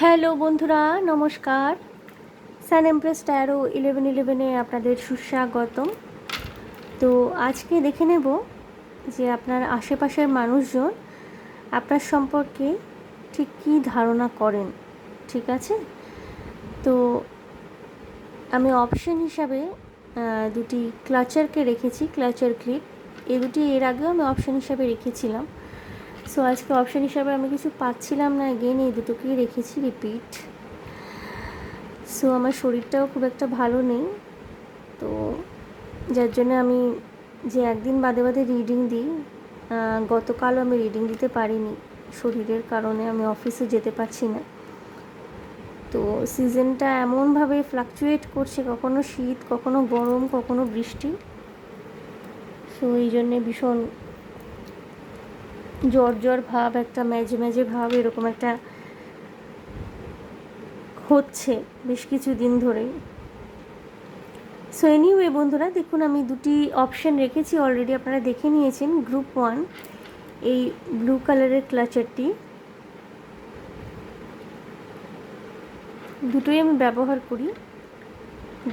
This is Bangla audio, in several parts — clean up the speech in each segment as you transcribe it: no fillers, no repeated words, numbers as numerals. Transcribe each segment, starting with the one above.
হ্যালো বন্ধুরা, নমস্কার। সান এমপ্রেস ট্যারো 1111-এ আপনাদের সুস্বাগতম। তো আজকে দেখে নেব যে আপনার আশেপাশের মানুষজন আপনার সম্পর্কে ঠিক কী ধারণা করেন। ঠিক আছে? তো আমি অপশন হিসাবে দুটি ক্লাচারকে রেখেছি, ক্লাচার ক্লিপ। এই দুটি এর আগেও আমি অপশন হিসাবে রেখেছিলাম। সো আজকে অপশন হিসাবে আমি কিছু পাচ্ছিলাম না, এগেন এই দুটোকেই রেখেছি রিপিট। সো আমার শরীরটাও খুব একটা ভালো নেই, তো যার জন্য আমি যে একদিন বাদে বাদে রিডিং দিই, গতকালও আমি রিডিং দিতে পারিনি, শরীরের কারণে আমি অফিসে যেতে পারছি না। তো সিজনটা এমনভাবে ফ্লাকচুয়েট করছে, কখনো শীত, কখনো গরম, কখনো বৃষ্টি। সো এই জন্যে ভীষণ জ্বর জ্বর ভাব, একটা মেজে মেজে ভাব, এরকম একটা হচ্ছে বেশ কিছু দিন ধরেই। সো এনিওয়ে বন্ধুরা, দেখুন আমি দুটি অপশন রেখেছি, অলরেডি আপনারা দেখে নিয়েছেন। গ্রুপ 1 এই ব্লু কালারের ক্লাচারটি, দুটোই আমি ব্যবহার করি।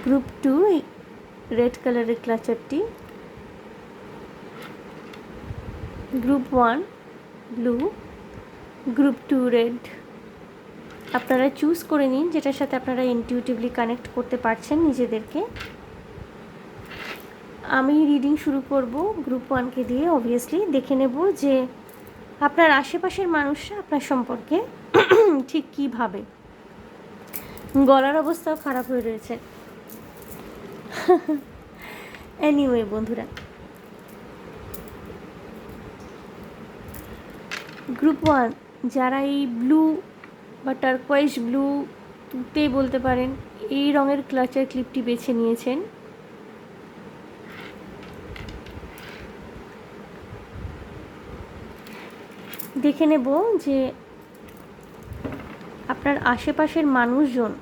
গ্রুপ 2 এই রেড কালারের ক্লাচারটি, গ্রুপ 1 ব্লু, গ্রুপ 2 রেড। আপনারা চুজ করে নিন যেটার সাথে আপনারা ইনটিউটিভলি কানেক্ট করতে পারছেন নিজেদেরকে। আমি রিডিং শুরু করব গ্রুপ 1কে দিয়ে। অবভিয়াসলি দেখে নেব যে আপনার আশেপাশের মানুষরা আপনার সম্পর্কে ঠিক কী ভাবে। গলার অবস্থাও খারাপ হয়ে রয়েছে। এনিওয়ে বন্ধুরা, গ্রুপ 1 যারা এই ব্লু বা টার্কোয়াইজ ব্লু, তুতে বলতে পারেন, এই রঙের ক্লাচার ক্লিপটি বেছে নিয়েছেন, দেখে নেব যে আপনার আশেপাশের মানুষজন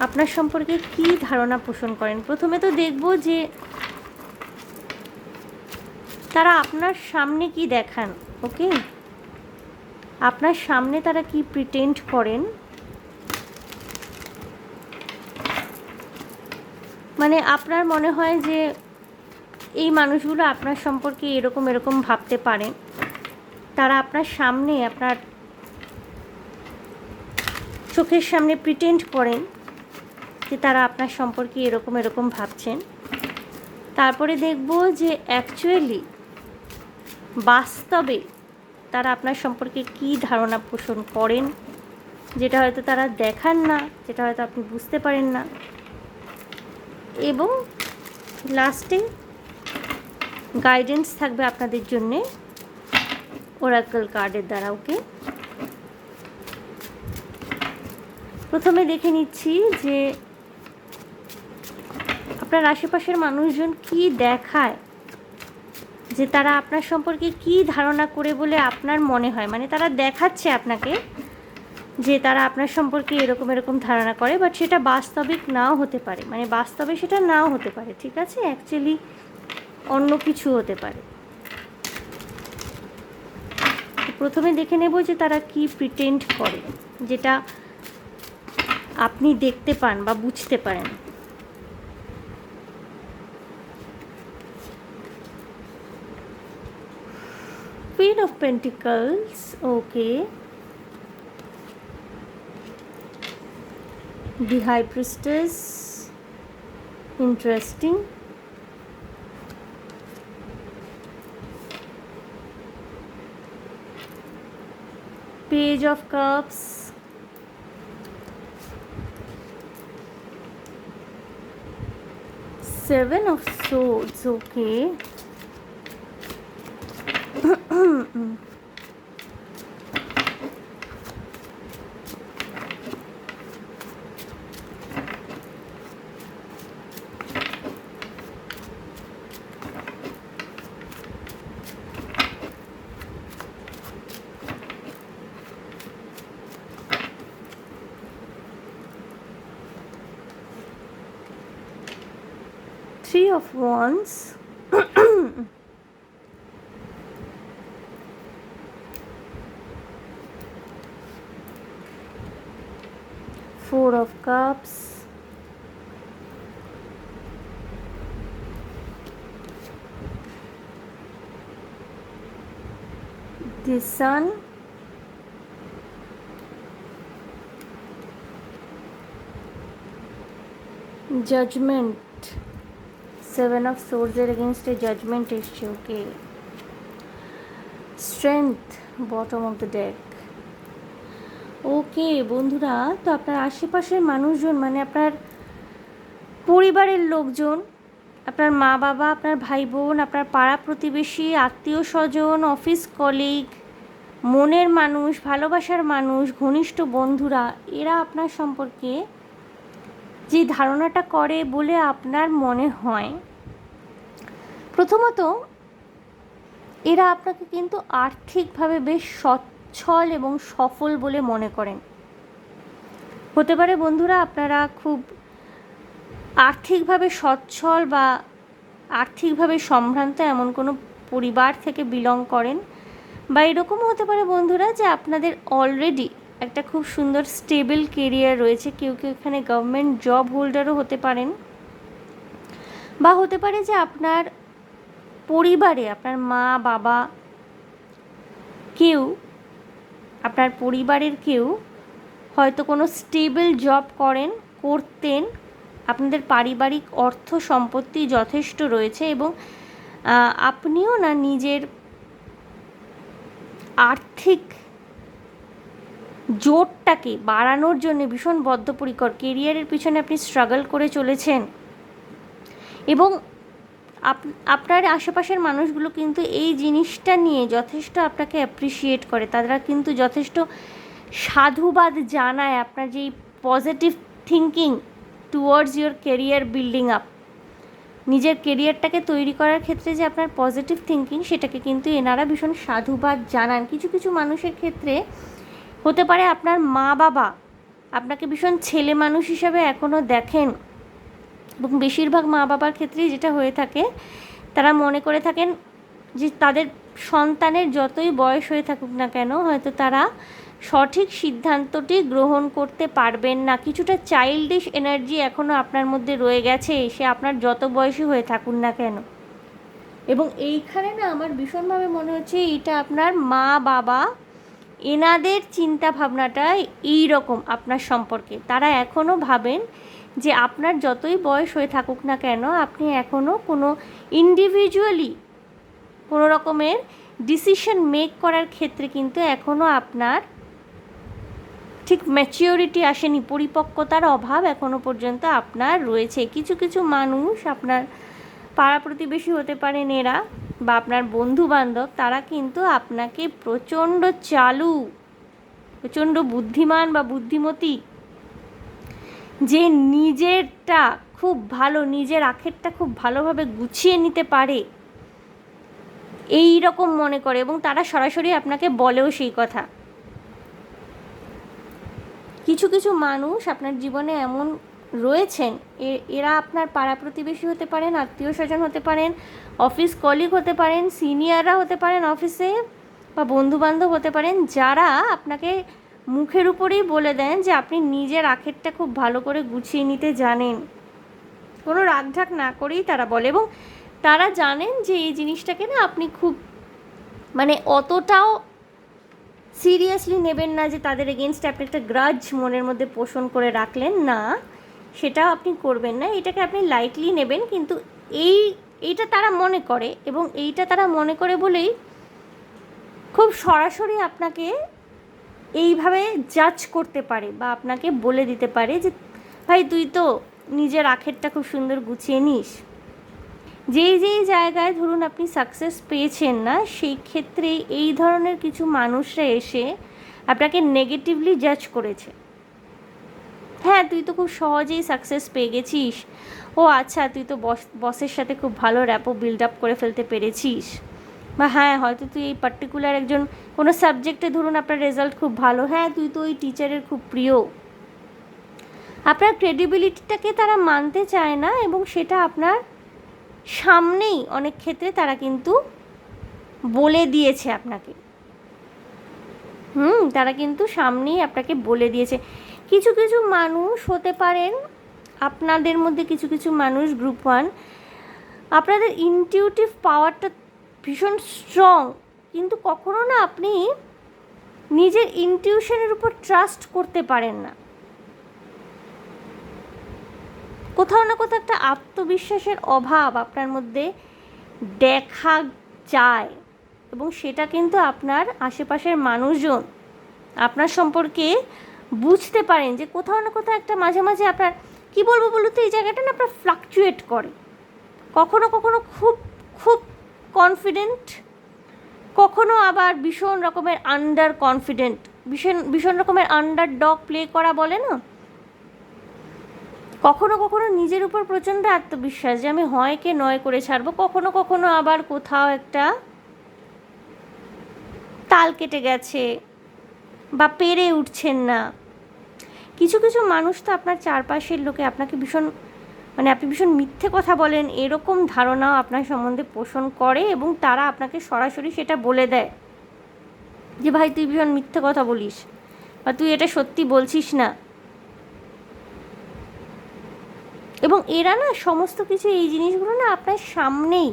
আপনার সম্পর্কে কী ধারণা পোষণ করেন। প্রথমে তো দেখব যে তারা আপনার সামনে কি দেখান। ওকে, আপনার সামনে তারা কি প্রিটেন্ড করেন, মানে আপনার মনে হয় যে এই মানুষগুলো আপনার সম্পর্কে এরকম এরকম ভাবতে পারেন, তারা আপনার সামনে, আপনার চোখের সামনে প্রিটেন্ড করেন যে তারা আপনার সম্পর্কে এরকম এরকম ভাবছেন। তারপরে দেখব যে অ্যাকচুয়ালি বাস্তবে তারা আপনার সম্পর্কে কী ধারণা পোষণ করেন, যেটা হয়তো তারা দেখান না, যেটা হয়তো আপনি বুঝতে পারেন না। এবং লাস্টে গাইডেন্স থাকবে আপনাদের জন্যে ওরাকল কার্ডের দ্বারা। ওকে, প্রথমে দেখে নিচ্ছি যে আপনার আশেপাশের মানুষজন কি দেখায়, যে তারা আপনার সম্পর্কে কি ধারণা করে বলে আপনার মনে হয়। মানে তারা দেখাচ্ছে আপনাকে যে তারা আপনার সম্পর্কে এরকম এরকম ধারণা করে, বাট সেটা বাস্তবিক নাও হতে পারে, মানে বাস্তবে সেটা নাও হতে পারে। ঠিক আছে, অ্যাকচুয়ালি অন্য কিছু হতে পারে। প্রথমে দেখে নেব যে তারা কি প্রিটেন্ড করে, যেটা আপনি দেখতে পান বা বুঝতে পারেন। Queen of Pentacles, okay. The High Priestess, interesting. Page of Cups, Seven of Swords, okay. 3 of Wands, Four of Cups, the Sun, Judgment, Seven of Swords এর এগেনস্টে জাজমেন্ট এসছে। Okay, strength, bottom of the deck. Okay বন্ধুরা, তো আপনার আশেপাশের মানুষজন মানে আপনার পরিবারের লোকজন, আপনার মা বাবা, আপনার ভাই বোন, আপনার পাড়া প্রতিবেশী, আত্মীয় স্বজন, অফিস কলিগ, মনের মানুষ, ভালোবাসার মানুষ, ঘনিষ্ঠ বন্ধুরা, এরা আপনার সম্পর্কে যে ধারণাটা করে বলে আপনার মনে হয়, প্রথমত এরা আপনাকে কিন্তু আর্থিকভাবে বেশ সচ্ছল এবং সফল বলে মনে করেন। হতে পারে বন্ধুরা আপনারা খুব আর্থিকভাবে সচ্ছল বা আর্থিকভাবে সম্ভ্রান্ত এমন কোনো পরিবার থেকে বিলং করেন, বা এরকমও হতে পারে বন্ধুরা যে আপনাদের অলরেডি একটা খুব সুন্দর স্টেবল কেরিয়ার রয়েছে। কেউ কেউ এখানে গভর্নমেন্ট জব হোল্ডারও হতে পারেন, বা হতে পারে যে আপনার পরিবারে আপনার মা বাবা কেউ, আপনার পরিবারের কেউ হয়তো কোনো স্টেবল জব করতেন, আপনাদের পারিবারিক অর্থ সম্পত্তি যথেষ্ট রয়েছে এবং আপনিও না নিজের আর্থিক জোরটাকে বাড়ানোর জন্য ভীষণ বদ্ধপরিকর, কেরিয়ারের পিছনে আপনি স্ট্রাগল করে চলেছেন এবং আপনার আশেপাশের মানুষগুলো কিন্তু এই জিনিসটা নিয়ে যথেষ্ট আপনাকে অ্যাপ্রিসিয়েট করে। তারা কিন্তু যথেষ্ট সাধুবাদ জানায় আপনার যেই positive thinking towards your career building up, নিজের কেরিয়ারটাকে তৈরি করার ক্ষেত্রে যে আপনার পজিটিভ থিঙ্কিং, সেটাকে কিন্তু এনারা ভীষণ সাধুবাদ জানান। কিছু কিছু মানুষের ক্ষেত্রে হতে পারে আপনার মা বাবা আপনাকে ভীষণ ছেলে মানুষ হিসাবে এখনও দেখেন, এবং বেশিরভাগ মা বাবার ক্ষেত্রেই যেটা হয়ে থাকে, তারা মনে করে থাকেন যে তাদের সন্তানের যতই বয়স হয়ে থাকুক না কেন হয়তো তারা সঠিক সিদ্ধান্তটি গ্রহণ করতে পারবেন না। কিছুটা চাইল্ডিশ এনার্জি এখনও আপনার মধ্যে রয়ে গেছে, সে আপনার যত বয়সী হয়ে থাকুন না কেন। এবং এইখানে না আমার ভীষণভাবে মনে হচ্ছে এইটা আপনার মা বাবা, এনাদের চিন্তা ভাবনাটা এই রকম আপনার সম্পর্কে। তারা এখনও ভাবেন যে আপনার যতই বয়স হয়ে থাকুক না কেন আপনি এখনও কোনো ইন্ডিভিজুয়ালি কোনো রকমের ডিসিশন মেক করার ক্ষেত্রে কিন্তু এখনও আপনার ঠিক ম্যাচিওরিটি আসেনি, পরিপক্কতার অভাব এখনও পর্যন্ত আপনার রয়েছে। কিছু কিছু মানুষ আপনার পাড়া প্রতিবেশী হতে পারেন এরা, বা আপনার বন্ধু বান্ধব, তারা কিন্তু আপনাকে প্রচণ্ড চালু, প্রচণ্ড বুদ্ধিমান বা বুদ্ধিমতী, যে নিজেরটা খুব ভালো, নিজের আখেরটা খুব ভালোভাবে গুছিয়ে নিতে পারে এই রকম মনে করে, এবং তারা সরাসরি আপনাকে বলেও সেই কথা। কিছু কিছু মানুষ আপনার জীবনে এমন রয়েছেন, এরা আপনার পাড়া প্রতিবেশী হতে পারেন, আত্মীয় স্বজন হতে পারেন, অফিস কলিগ হতে পারেন, সিনিয়ররা হতে পারেন অফিসে, বা বন্ধুবান্ধব হতে পারেন, যারা আপনাকে মুখের উপরেই বলে দেন যে আপনি নিজের আখেরটা খুব ভালো করে গুছিয়ে নিতে জানেন। কোনো রাগঢাক না করেই তারা বলে, এবং তারা জানেন যে এই জিনিসটাকে না আপনি খুব মানে অতটাও সিরিয়াসলি নেবেন না, যে তাদের এগেনস্টে আপনি একটা গ্রাজ মনের মধ্যে পোষণ করে রাখলেন, না সেটাও আপনি করবেন না, এটাকে আপনি লাইটলি নেবেন। কিন্তু এইটা তারা মনে করে, এবং এইটা তারা মনে করে বলেই খুব সরাসরি আপনাকে এইভাবে জাজ করতে পারে, বা আপনাকে বলে দিতে পারে যে ভাই তুই তো নিজের আখেরটা খুব সুন্দর গুছিয়ে নিস। যেই যেই জায়গায় ধরুন আপনি সাকসেস পেয়েছেন না, সেই ক্ষেত্রে এই ধরনের কিছু মানুষরা এসে আপনাকে নেগেটিভলি জাজ করেছে। হ্যাঁ, তুই তো খুব সহজেই সাকসেস পেয়ে গেছিস, ও আচ্ছা তুই তো বসের সাথে খুব ভালো র্যাপো বিল্ড আপ করে ফেলতে পেরেছিস, বা হ্যাঁ হয়তো তুই এই পার্টিকুলার একজন কোনো সাবজেক্টে ধরুন আপনার রেজাল্ট খুব ভালো, হ্যাঁ তুই তো ওই টিচারের খুব প্রিয়। আপনার ক্রেডিবিলিটিটাকে তারা মানতে চায় না, এবং সেটা আপনার সামনেই অনেক ক্ষেত্রে তারা কিন্তু বলে দিয়েছে আপনাকে। তারা কিন্তু সামনেই আপনাকে বলে দিয়েছে। কিছু কিছু মানুষ হতে পারেন, আপনাদের মধ্যে কিছু কিছু মানুষ, গ্রুপ 1, আপনাদের ইনটিউটিভ পাওয়ারটা ভীষণ স্ট্রং, কিন্তু কখনো না আপনি নিজের ইনটিউশনের উপর ট্রাস্ট করতে পারেন না। কোথাও না কোথাও একটা আত্মবিশ্বাসের অভাব আপনার মধ্যে দেখা যায়, এবং সেটা কিন্তু আপনার আশেপাশের মানুষজন আপনার সম্পর্কে বুঝতে পারেন যে কোথাও না কোথাও একটা মাঝে মাঝে আপনার, কী বলবো বলুন তো, এই জায়গাটা না আপনার ফ্লাকচুয়েট করে। কখনো কখনো খুব খুব কনফিডেন্ট, কখনো আবার ভীষণ রকমের আন্ডার কনফিডেন্ট, ভীষণ ভীষণ রকমের আন্ডার ডগ প্লে করা বলে না, কখনো কখনো নিজের উপর প্রচণ্ড আত্মবিশ্বাস যে আমি হয়কে নয় করে ছাড়বো, কখনো কখনো আবার কোথাও একটা তাল কেটে গেছে বা পেরে উঠছেন না। কিছু কিছু মানুষ তো আপনার চারপাশের লোকে আপনাকে ভীষণ, মানে আপনি ভীষণ মিথ্যে কথা বলেন এরকম ধারণাও আপনার সম্বন্ধে পোষণ করে, এবং তারা আপনাকে সরাসরি সেটা বলে দেয় যে ভাই তুই ভীষণ মিথ্যে কথা বলিস, বা তুই এটা সত্যি বলছিস না। এবং এরা না সমস্ত কিছু, এই জিনিসগুলো না আপনার সামনেই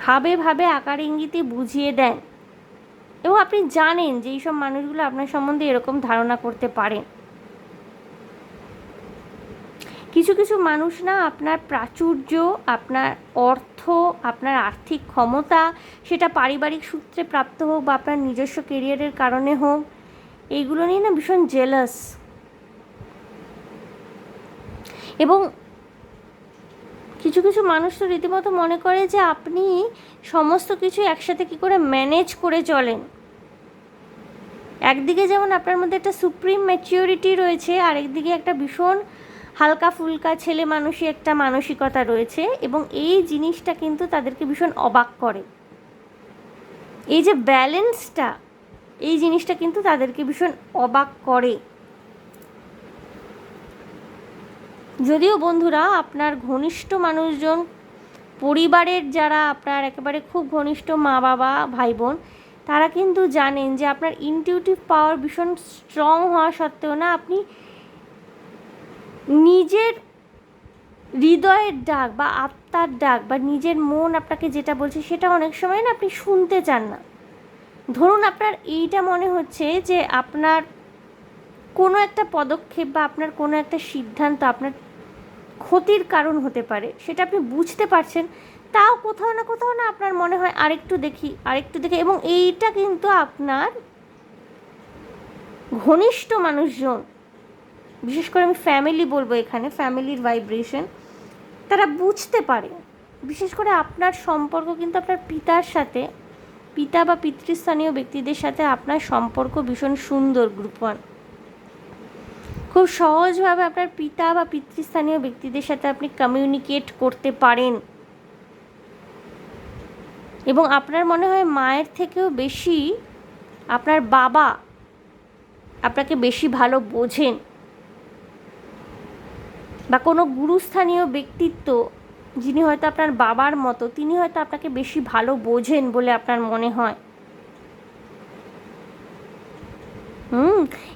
ভাবে ভাবে আকার ইঙ্গিতে বুঝিয়ে দেন, এবং আপনি জানেন যে এইসব মানুষগুলো আপনার সম্বন্ধে এরকম ধারণা করতে পারেন। কিছু কিছু মানুষ না আপনার প্রাচুর্য, আপনার অর্থ, আপনার আর্থিক ক্ষমতা, সেটা পারিবারিক সূত্রে প্রাপ্ত হোক বা আপনার নিজস্ব কেরিয়ারের কারণে হোক, এইগুলো নিয়ে না ভীষণ জেলাস। এবং কিছু কিছু মানুষ তো রীতিমতো মনে করে যে আপনি সমস্ত কিছু একসাথে কী করে ম্যানেজ করে চলেন। একদিকে যেমন আপনার মধ্যে একটা সুপ্রিম ম্যাচিউরিটি রয়েছে, আরেকদিকে একটা ভীষণ হালকা ফুলকা ছেলে মানুষই একটা মানসিকতা রয়েছে, এবং এই জিনিসটা কিন্তু তাদেরকে ভীষণ অবাক করে। এই যে ব্যালেন্সটা, এই জিনিসটা কিন্তু তাদেরকে ভীষণ অবাক করে। যদিও বন্ধুরা আপনার ঘনিষ্ঠ মানুষজন, পরিবারের যারা আপনার একেবারে খুব ঘনিষ্ঠ মা বাবা ভাই বোন, তারা কিন্তু জানেন যে আপনার ইনটিউটিভ পাওয়ার ভীষণ স্ট্রং হওয়া সত্ত্বেও না আপনি নিজের হৃদয়ের ডাক বা আত্মার ডাক বা নিজের মন আপনাকে যেটা বলছে সেটা অনেক সময় না আপনি শুনতে চান না। ধরুন আপনার এইটা মনে হচ্ছে যে আপনার কোনো একটা পদক্ষেপ বা আপনার কোনো একটা সিদ্ধান্ত আপনার ক্ষতির কারণ হতে পারে, সেটা আপনি বুঝতে পারছেন, তাও কোথাও না আপনার মনে হয় আরেকটু দেখি, এবং এইটা কিন্তু আপনার ঘনিষ্ঠ মানুষজন, বিশেষ করে আমি ফ্যামিলি বলবো এখানে, ফ্যামিলির ভাইব্রেশন, তারা বুঝতে পারে। বিশেষ করে আপনার সম্পর্ক কিন্তু আপনার পিতার সাথে, পিতা বা পিতৃস্থানীয় ব্যক্তিদের সাথে আপনার সম্পর্ক ভীষণ সুন্দর। গ্রুপ 1 খুব সহজভাবে আপনার পিতা বা পিতৃস্থানীয় ব্যক্তিদের সাথে আপনি কমিউনিকেট করতে পারেন, এবং আপনার মনে হয় মায়ের থেকেও বেশি আপনার বাবা আপনাকে বেশি ভালো বোঝেন, বা কোনো গুরুস্থানীয় ব্যক্তিত্ব যিনি হয়তো আপনার বাবার মতো, তিনি হয়তো আপনাকে বেশি ভালো বোঝেন বলে আপনার মনে হয়।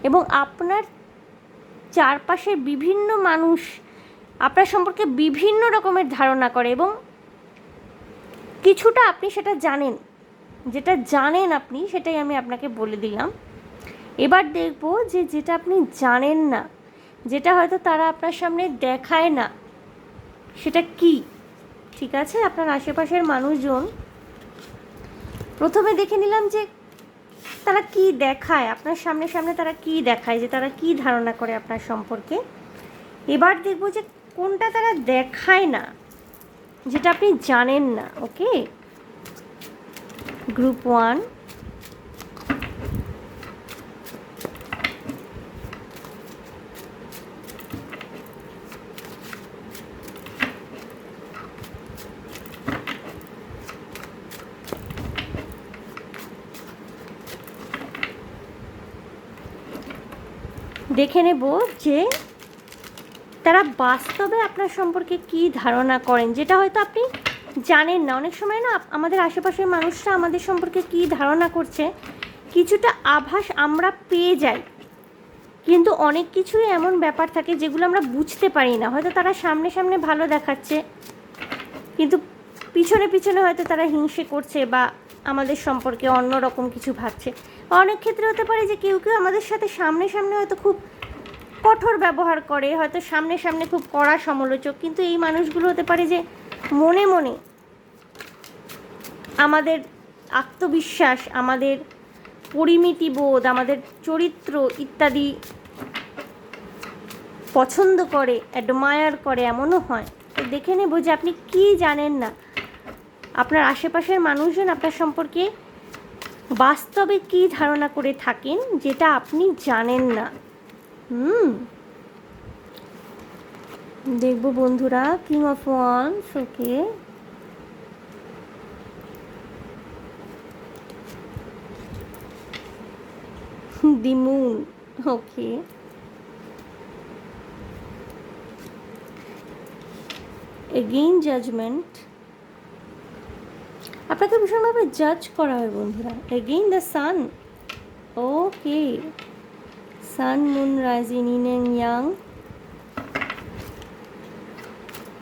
এবং আপনার চারপাশের বিভিন্ন মানুষ আপনার সম্পর্কে বিভিন্ন রকমের ধারণা করে, এবং কিছুটা আপনি সেটা জানেন, যেটা জানেন আপনি সেটাই আমি আপনাকে বলে দিলাম। এবার দেখব যে যেটা আপনি জানেন না, যেটা হয়তো তারা আপনার সামনে দেখায় না, সেটা কি। ঠিক আছে, আপনার আশেপাশের মানুষজন প্রথমে দেখে নিলাম যে তারা কি দেখায় আপনার সামনে সামনে, তারা কি দেখায়, যে তারা কি ধারণা করে আপনার সম্পর্কে। এবার দেখব যে কোনটা তারা দেখায় না, যেটা আপনি জানেন না। ওকে, গ্রুপ 1 দেখে নেব যে তারা বাস্তবে আপনার সম্পর্কে কি ধারণা করেন, যেটা হয়তো আপনি জানেন না। অনেক সময় না আমাদের আশেপাশের মানুষরা আমাদের সম্পর্কে কি ধারণা করছে কিছুটা আভাস আমরা পেয়ে যাই, কিন্তু অনেক কিছুই এমন ব্যাপার থাকে যেগুলো আমরা বুঝতে পারি না। হয়তো তারা সামনে সামনে ভালো দেখাচ্ছে, কিন্তু পিছনে পিছনে হয়তো তারা হিংসে করছে বা আমাদের সম্পর্কে অন্য রকম কিছু ভাবছে। অনেক ক্ষেত্রে হতে পারে যে কেউ কেউ আমাদের সাথে সামনে সামনে হয়তো খুব কঠোর ব্যবহার করে, হয়তো সামনে সামনে খুব কড়া সমালোচক, কিন্তু এই মানুষগুলো হতে পারে যে মনে মনে আমাদের আত্মবিশ্বাস, আমাদের পরিমিতিবোধ, আমাদের চরিত্র ইত্যাদি পছন্দ করে, অ্যাডমায়ার করে, এমনও হয়। তো দেখে নেব যে আপনি কি জানেন না, আপনার আশেপাশের মানুষজন আপনার সম্পর্কে বাস্তবে কি ধারণা করে থাকেন যেটা আপনি জানেন না। দেখব বন্ধুরা, king of wands, okay, the moon, okay, again judgement, আপনাকে ভীষণভাবে জাজ করা হয় বন্ধুরা। Again the sun, okay, sun moon rising yin and yang.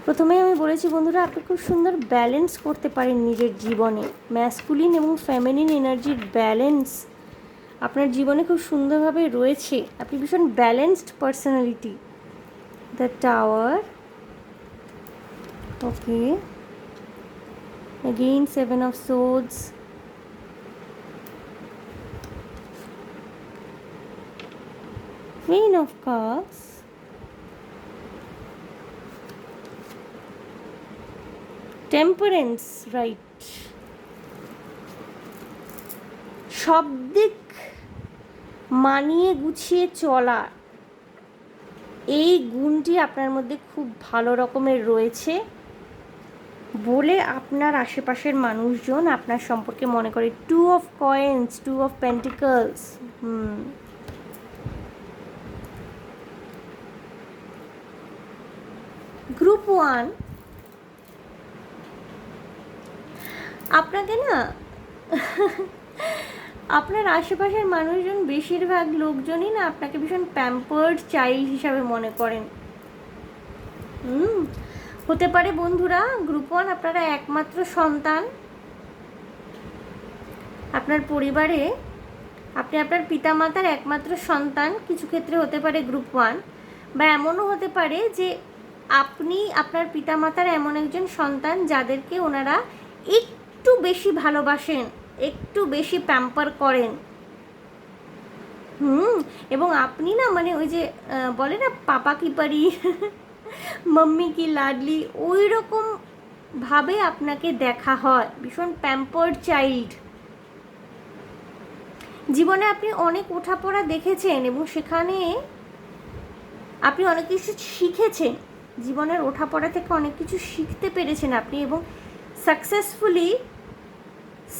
প্রথমেই আমি বলেছি বন্ধুরা, আপনি খুব সুন্দর ব্যালেন্স করতে পারেন নিজের জীবনে। ম্যাসকুলিন এবং ফেমিনিন এনার্জির ব্যালেন্স আপনার জীবনে খুব সুন্দরভাবে রয়েছে। আপনি ভীষণ balanced personality. The tower, okay, again 7 of swords, queen of cups, temperance, right, সব দিক মানিয়ে গুছিয়ে চলা, এই গুণটি আপনার মধ্যে খুব ভালো রকমের রয়েছে বলে আপনার আশেপাশের মানুষজন আপনার সম্পর্কে মনে করে। 2 of coins, 2 of pentacles, group 1, আপনাকে না আপনার আশেপাশের মানুষজন, বেশিরভাগ লোকজনই না আপনাকে ভীষণ প্যাম্পার্ড চাইল্ড হিসাবে মনে করেন। হতে পারে বন্ধুরা, গ্রুপ 1 আপনারা একমাত্র সন্তান। আপনার পরিবারে আপনি আপনার পিতামাতার একমাত্র সন্তান, কিছু ক্ষেত্রে হতে পারে গ্রুপ 1, বা এমনও হতে পারে যে আপনি আপনার পিতামাতার এমন একজন সন্তান যাদেরকে ওনারা একটু বেশি ভালোবাসেন, একটু বেশি প্যাম্পার করেন। এবং আপনি না, মানে ওই যে বলে না পাপা কি পারি মাম্মি কি লাডলি, ওই রকম ভাবে আপনাকে দেখা হয়, ভীষণ প্যাম্পার্ড চাইল্ড। জীবনে আপনি অনেক ওঠাপড়া দেখেছেন এবং সেখানে আপনি অনেক কিছু শিখেছেন। জীবনের ওঠাপড়া থেকে অনেক কিছু শিখতে পেরেছেন আপনি, এবং সাকসেসফুলি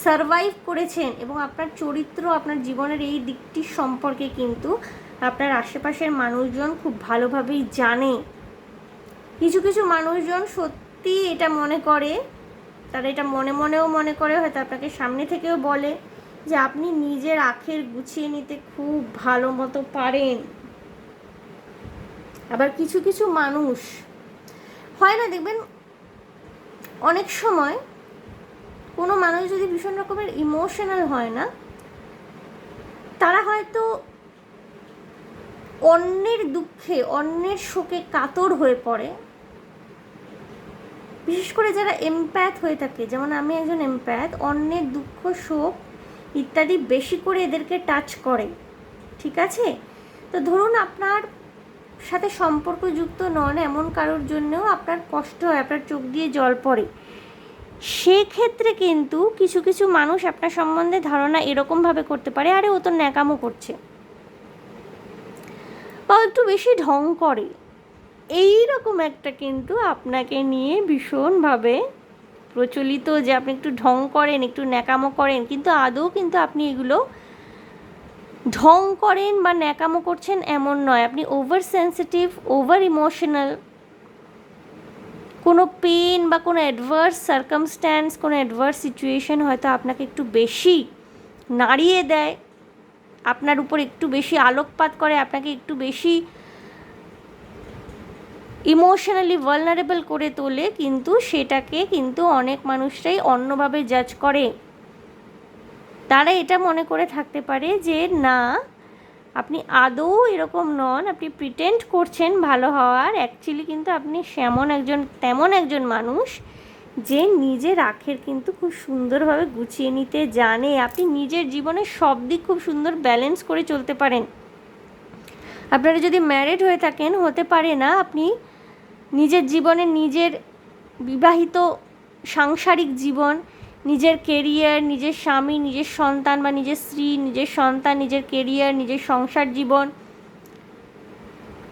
সারভাইভ করেছেন। এবং আপনার চরিত্র, আপনার জীবনের এই দিকটি সম্পর্কে কিন্তু আপনার আশেপাশের মানুষজন খুব ভালোভাবেই জানে। কিছু কিছু মানুষজন সত্যি এটা মনে করে, তারা এটা মনে মনেও মনে করে, হয়তো আপনাকে সামনে থেকেও বলে যে আপনি নিজের আখের গুছিয়ে নিতে খুব ভালো মতো পারেন। আবার কিছু কিছু মানুষ হয় না, দেখবেন অনেক সময় কোনো মানুষ যদি ভীষণ রকমের ইমোশনাল হয় না, তারা হয়তো অন্যের দুঃখে, অন্যের শোকে কাতর হয়ে পড়ে। বিশেষ করে যারা এমপ্যাথ হয়ে থাকে, যেমন আমি একজন এমপ্যাথ, অন্যের দুঃখ, শোক ইত্যাদি বেশি করে এদেরকে টাচ করে। ঠিক আছে, তো ধরুন আপনার সাথে সম্পর্কযুক্ত নন এমন কারোর জন্যও আপনার কষ্ট হয়, আপনার চোখ দিয়ে জল পড়ে। সেক্ষেত্রে কিন্তু কিছু কিছু মানুষ আপনার সম্বন্ধে ধারণা এরকমভাবে করতে পারে, আরে ও তো ন্যাকামো করছে, বা একটু বেশি ঢং করে, এই রকম একটা কিন্তু আপনাকে নিয়ে ভীষণভাবে প্রচলিত, যে আপনি একটু ঢং করেন, একটু ন্যাকামো করেন, কিন্তু আদৌ কিন্তু আপনি এগুলো ঢং করেন বা ন্যাকামো করছেন এমন নয়। আপনি ওভার সেন্সিটিভ, ওভার ইমোশনাল। কোনো পেন বা কোনো অ্যাডভার্স সার্কামস্ট্যান্স, কোনো অ্যাডভার্স সিচুয়েশন হয়তো আপনাকে একটু বেশি নাড়িয়ে দেয়, আপনার উপর একটু বেশি আলোকপাত করে, আপনাকে একটু বেশি ইমোশনালি ভালনারেবল করে তোলে, কিন্তু সেটাকে কিন্তু অনেক মানুষরাই অন্যভাবে জাজ করে। তারা এটা মনে করে থাকতে পারে যে না, আপনি আদৌ এরকম নন, আপনি প্রিটেন্ড করছেন ভালো হওয়ার, অ্যাকচুয়ালি কিন্তু আপনি তেমন একজন মানুষ যে নিজের আখের কিন্তু খুব সুন্দরভাবে গুছিয়ে নিতে জানে। আপনি নিজের জীবনের সব দিক খুব সুন্দর ব্যালেন্স করে চলতে পারেন। আপনারা যদি ম্যারিড হয়ে থাকেন, হতে পারে না আপনি নিজের জীবনে, নিজের বিবাহিত সাংসারিক জীবন, নিজের কেরিয়ার, নিজের স্বামী, নিজের সন্তান বা নিজের স্ত্রী, নিজের সন্তান, নিজের কেরিয়ার, নিজের সংসার জীবন,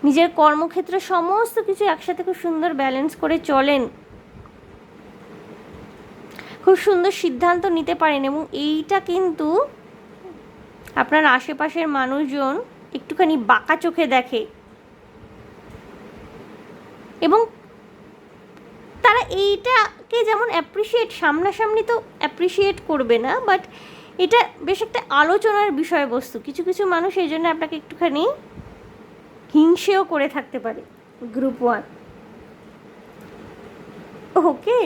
নিজের কর্মক্ষেত্র, সমস্ত কিছু একসাথে খুব সুন্দর ব্যালেন্স করে চলেন, খুব সুন্দর সিদ্ধান্ত নিতে পারেন। এবং এইটা কিন্তু আপনার আশেপাশের মানুষজন একটুখানি বাঁকা চোখে দেখে, এবং তারা এইটাকে যেমন সামনাসামনি তো অ্যাপ্রিসিয়েট করবে না, বাট এটা বেশ একটা আলোচনার বিষয়বস্তু। কিছু কিছু মানুষ এই জন্য আপনাকে একটুখানি হিংসেও করে থাকতে পারে। গ্রুপ 1, ওকে,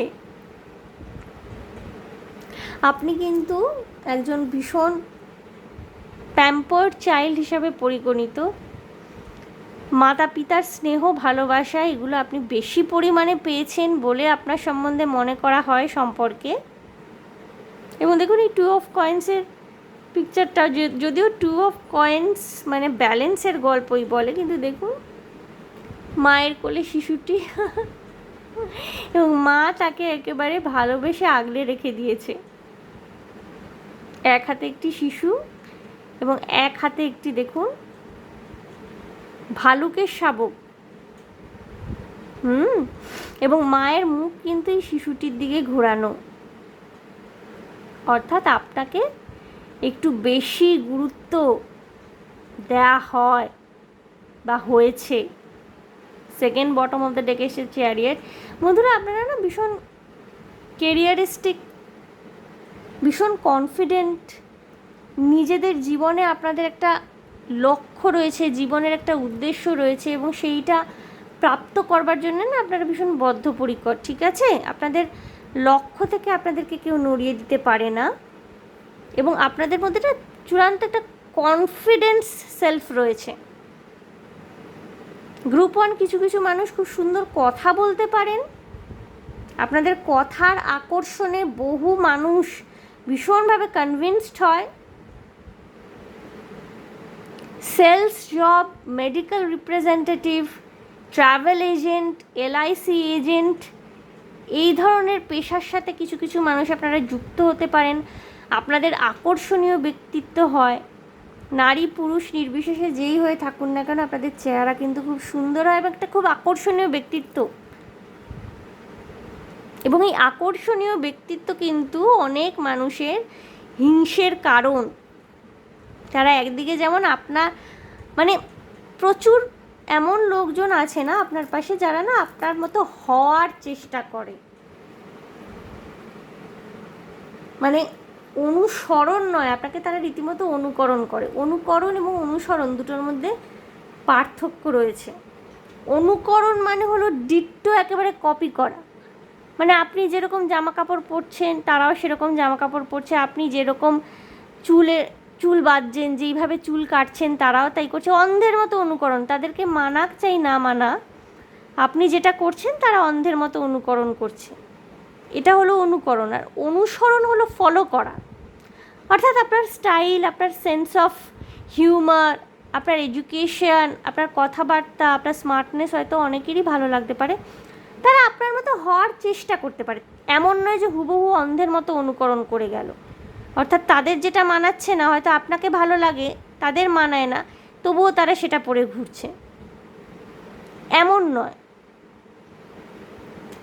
আপনি কিন্তু একজন ভীষণ প্যাম্পার্ড চাইল্ড হিসাবে পরিগণিত। মাতা পিতার স্নেহ, ভালোবাসা এগুলো আপনি বেশি পরিমাণে পেয়েছেন বলে আপনার সম্বন্ধে মনে করা হয় সম্পর্কে। এবং দেখুন এই 2 অফ কয়েন্সের পিকচারটা, যদিও 2 অফ কয়েন্স মানে ব্যালেন্সের গল্পই বলে, কিন্তু দেখুন মায়ের কোলে শিশুটি এবং মা তাকে একেবারে ভালোবেসে আগলে রেখে দিয়েছে। এক হাতে একটি শিশু এবং এক হাতে একটি দেখুন ভালুকের শাবক। এবং মায়ের মুখ কিন্তু এই শিশুটির দিকে ঘোরানো, অর্থাৎ আপনাকে একটু বেশি গুরুত্ব দেয়া হয় বা হয়েছে। সেকেন্ড বটম অফ দ্য ডেকে এসে চ্যারিয়ট। বন্ধুরা, আপনারা না ভীষণ কেরিয়ারিস্টিক, ভীষণ কনফিডেন্ট, নিজেদের জীবনে আপনাদের একটা লক্ষ্য রয়েছে, জীবনের একটা উদ্দেশ্য রয়েছে, এবং সেইটা প্রাপ্ত করবার জন্য না আপনারা ভীষণ বদ্ধপরিকর, ঠিক আছে? আপনাদের লক্ষ্য থেকে আপনাদেরকে কেউ নড়িয়ে দিতে পারে না, এবং আপনাদের মধ্যে একটা চূড়ান্ত একটা কনফিডেন্স সেলফ রয়েছে। গ্রুপ 1 কিছু কিছু মানুষ খুব সুন্দর কথা বলতে পারেন, আপনাদের কথার আকর্ষণে বহু মানুষ ভীষণভাবে কনভিন্সড হয়। Sales job, medical representative, travel agent, LIC agent, এই ধরনের পেশার সাথে কিছু কিছু মানুষ আপনারা যুক্ত হতে পারেন। আপনাদের আকর্ষণীয় ব্যক্তিত্ব হয়, নারী পুরুষ নির্বিশেষে যেই হয়ে থাকুন না কেন, আপনাদের চেহারা কিন্তু খুব সুন্দর হয় এবং একটা খুব আকর্ষণীয় ব্যক্তিত্ব। এবং এই আকর্ষণীয় ব্যক্তিত্ব কিন্তু অনেক মানুষের হিংসের কারণ। তারা একদিকে যেমন আপনার মানে প্রচুর এমন লোকজন আছে না আপনার পাশে, যারা না আপনার মতো হওয়ার চেষ্টা করে, মানে অনুসরণ নয়, আপনাকে তারা রীতিমতো অনুকরণ করে। অনুকরণ এবং অনুসরণ দুটোর মধ্যে পার্থক্য রয়েছে। অনুকরণ মানে হলো ডিট্টো একেবারে কপি করা, মানে আপনি যেরকম জামা কাপড় পরছেন তারাও সেরকম জামা কাপড় পরছে, আপনি যেরকম চুল বাঁধছেন, যেইভাবে চুল কাটছেন তারাও তাই করছে, অন্ধের মতো অনুকরণ। তাদেরকে মানাক চাই না মানা, আপনি যেটা করছেন তারা অন্ধের মতো অনুকরণ করছে, এটা হলো অনুকরণ। আর অনুসরণ হলো ফলো করা, অর্থাৎ আপনার স্টাইল, আপনার সেন্স অফ হিউমার, আপনার এডুকেশন, আপনার কথাবার্তা, আপনার স্মার্টনেস হয়তো অনেকেরই ভালো লাগতে পারে, তারা আপনার মতো হওয়ার চেষ্টা করতে পারে। এমন নয় যে হুবহু অন্ধের মতো অনুকরণ করে গেল, অর্থাৎ তাদের যেটা মানাচ্ছে না, হয়তো আপনাকে ভালো লাগে, তাদের মানায় না, তবুও তারা সেটা পরে ঘুরছে, এমন নয়।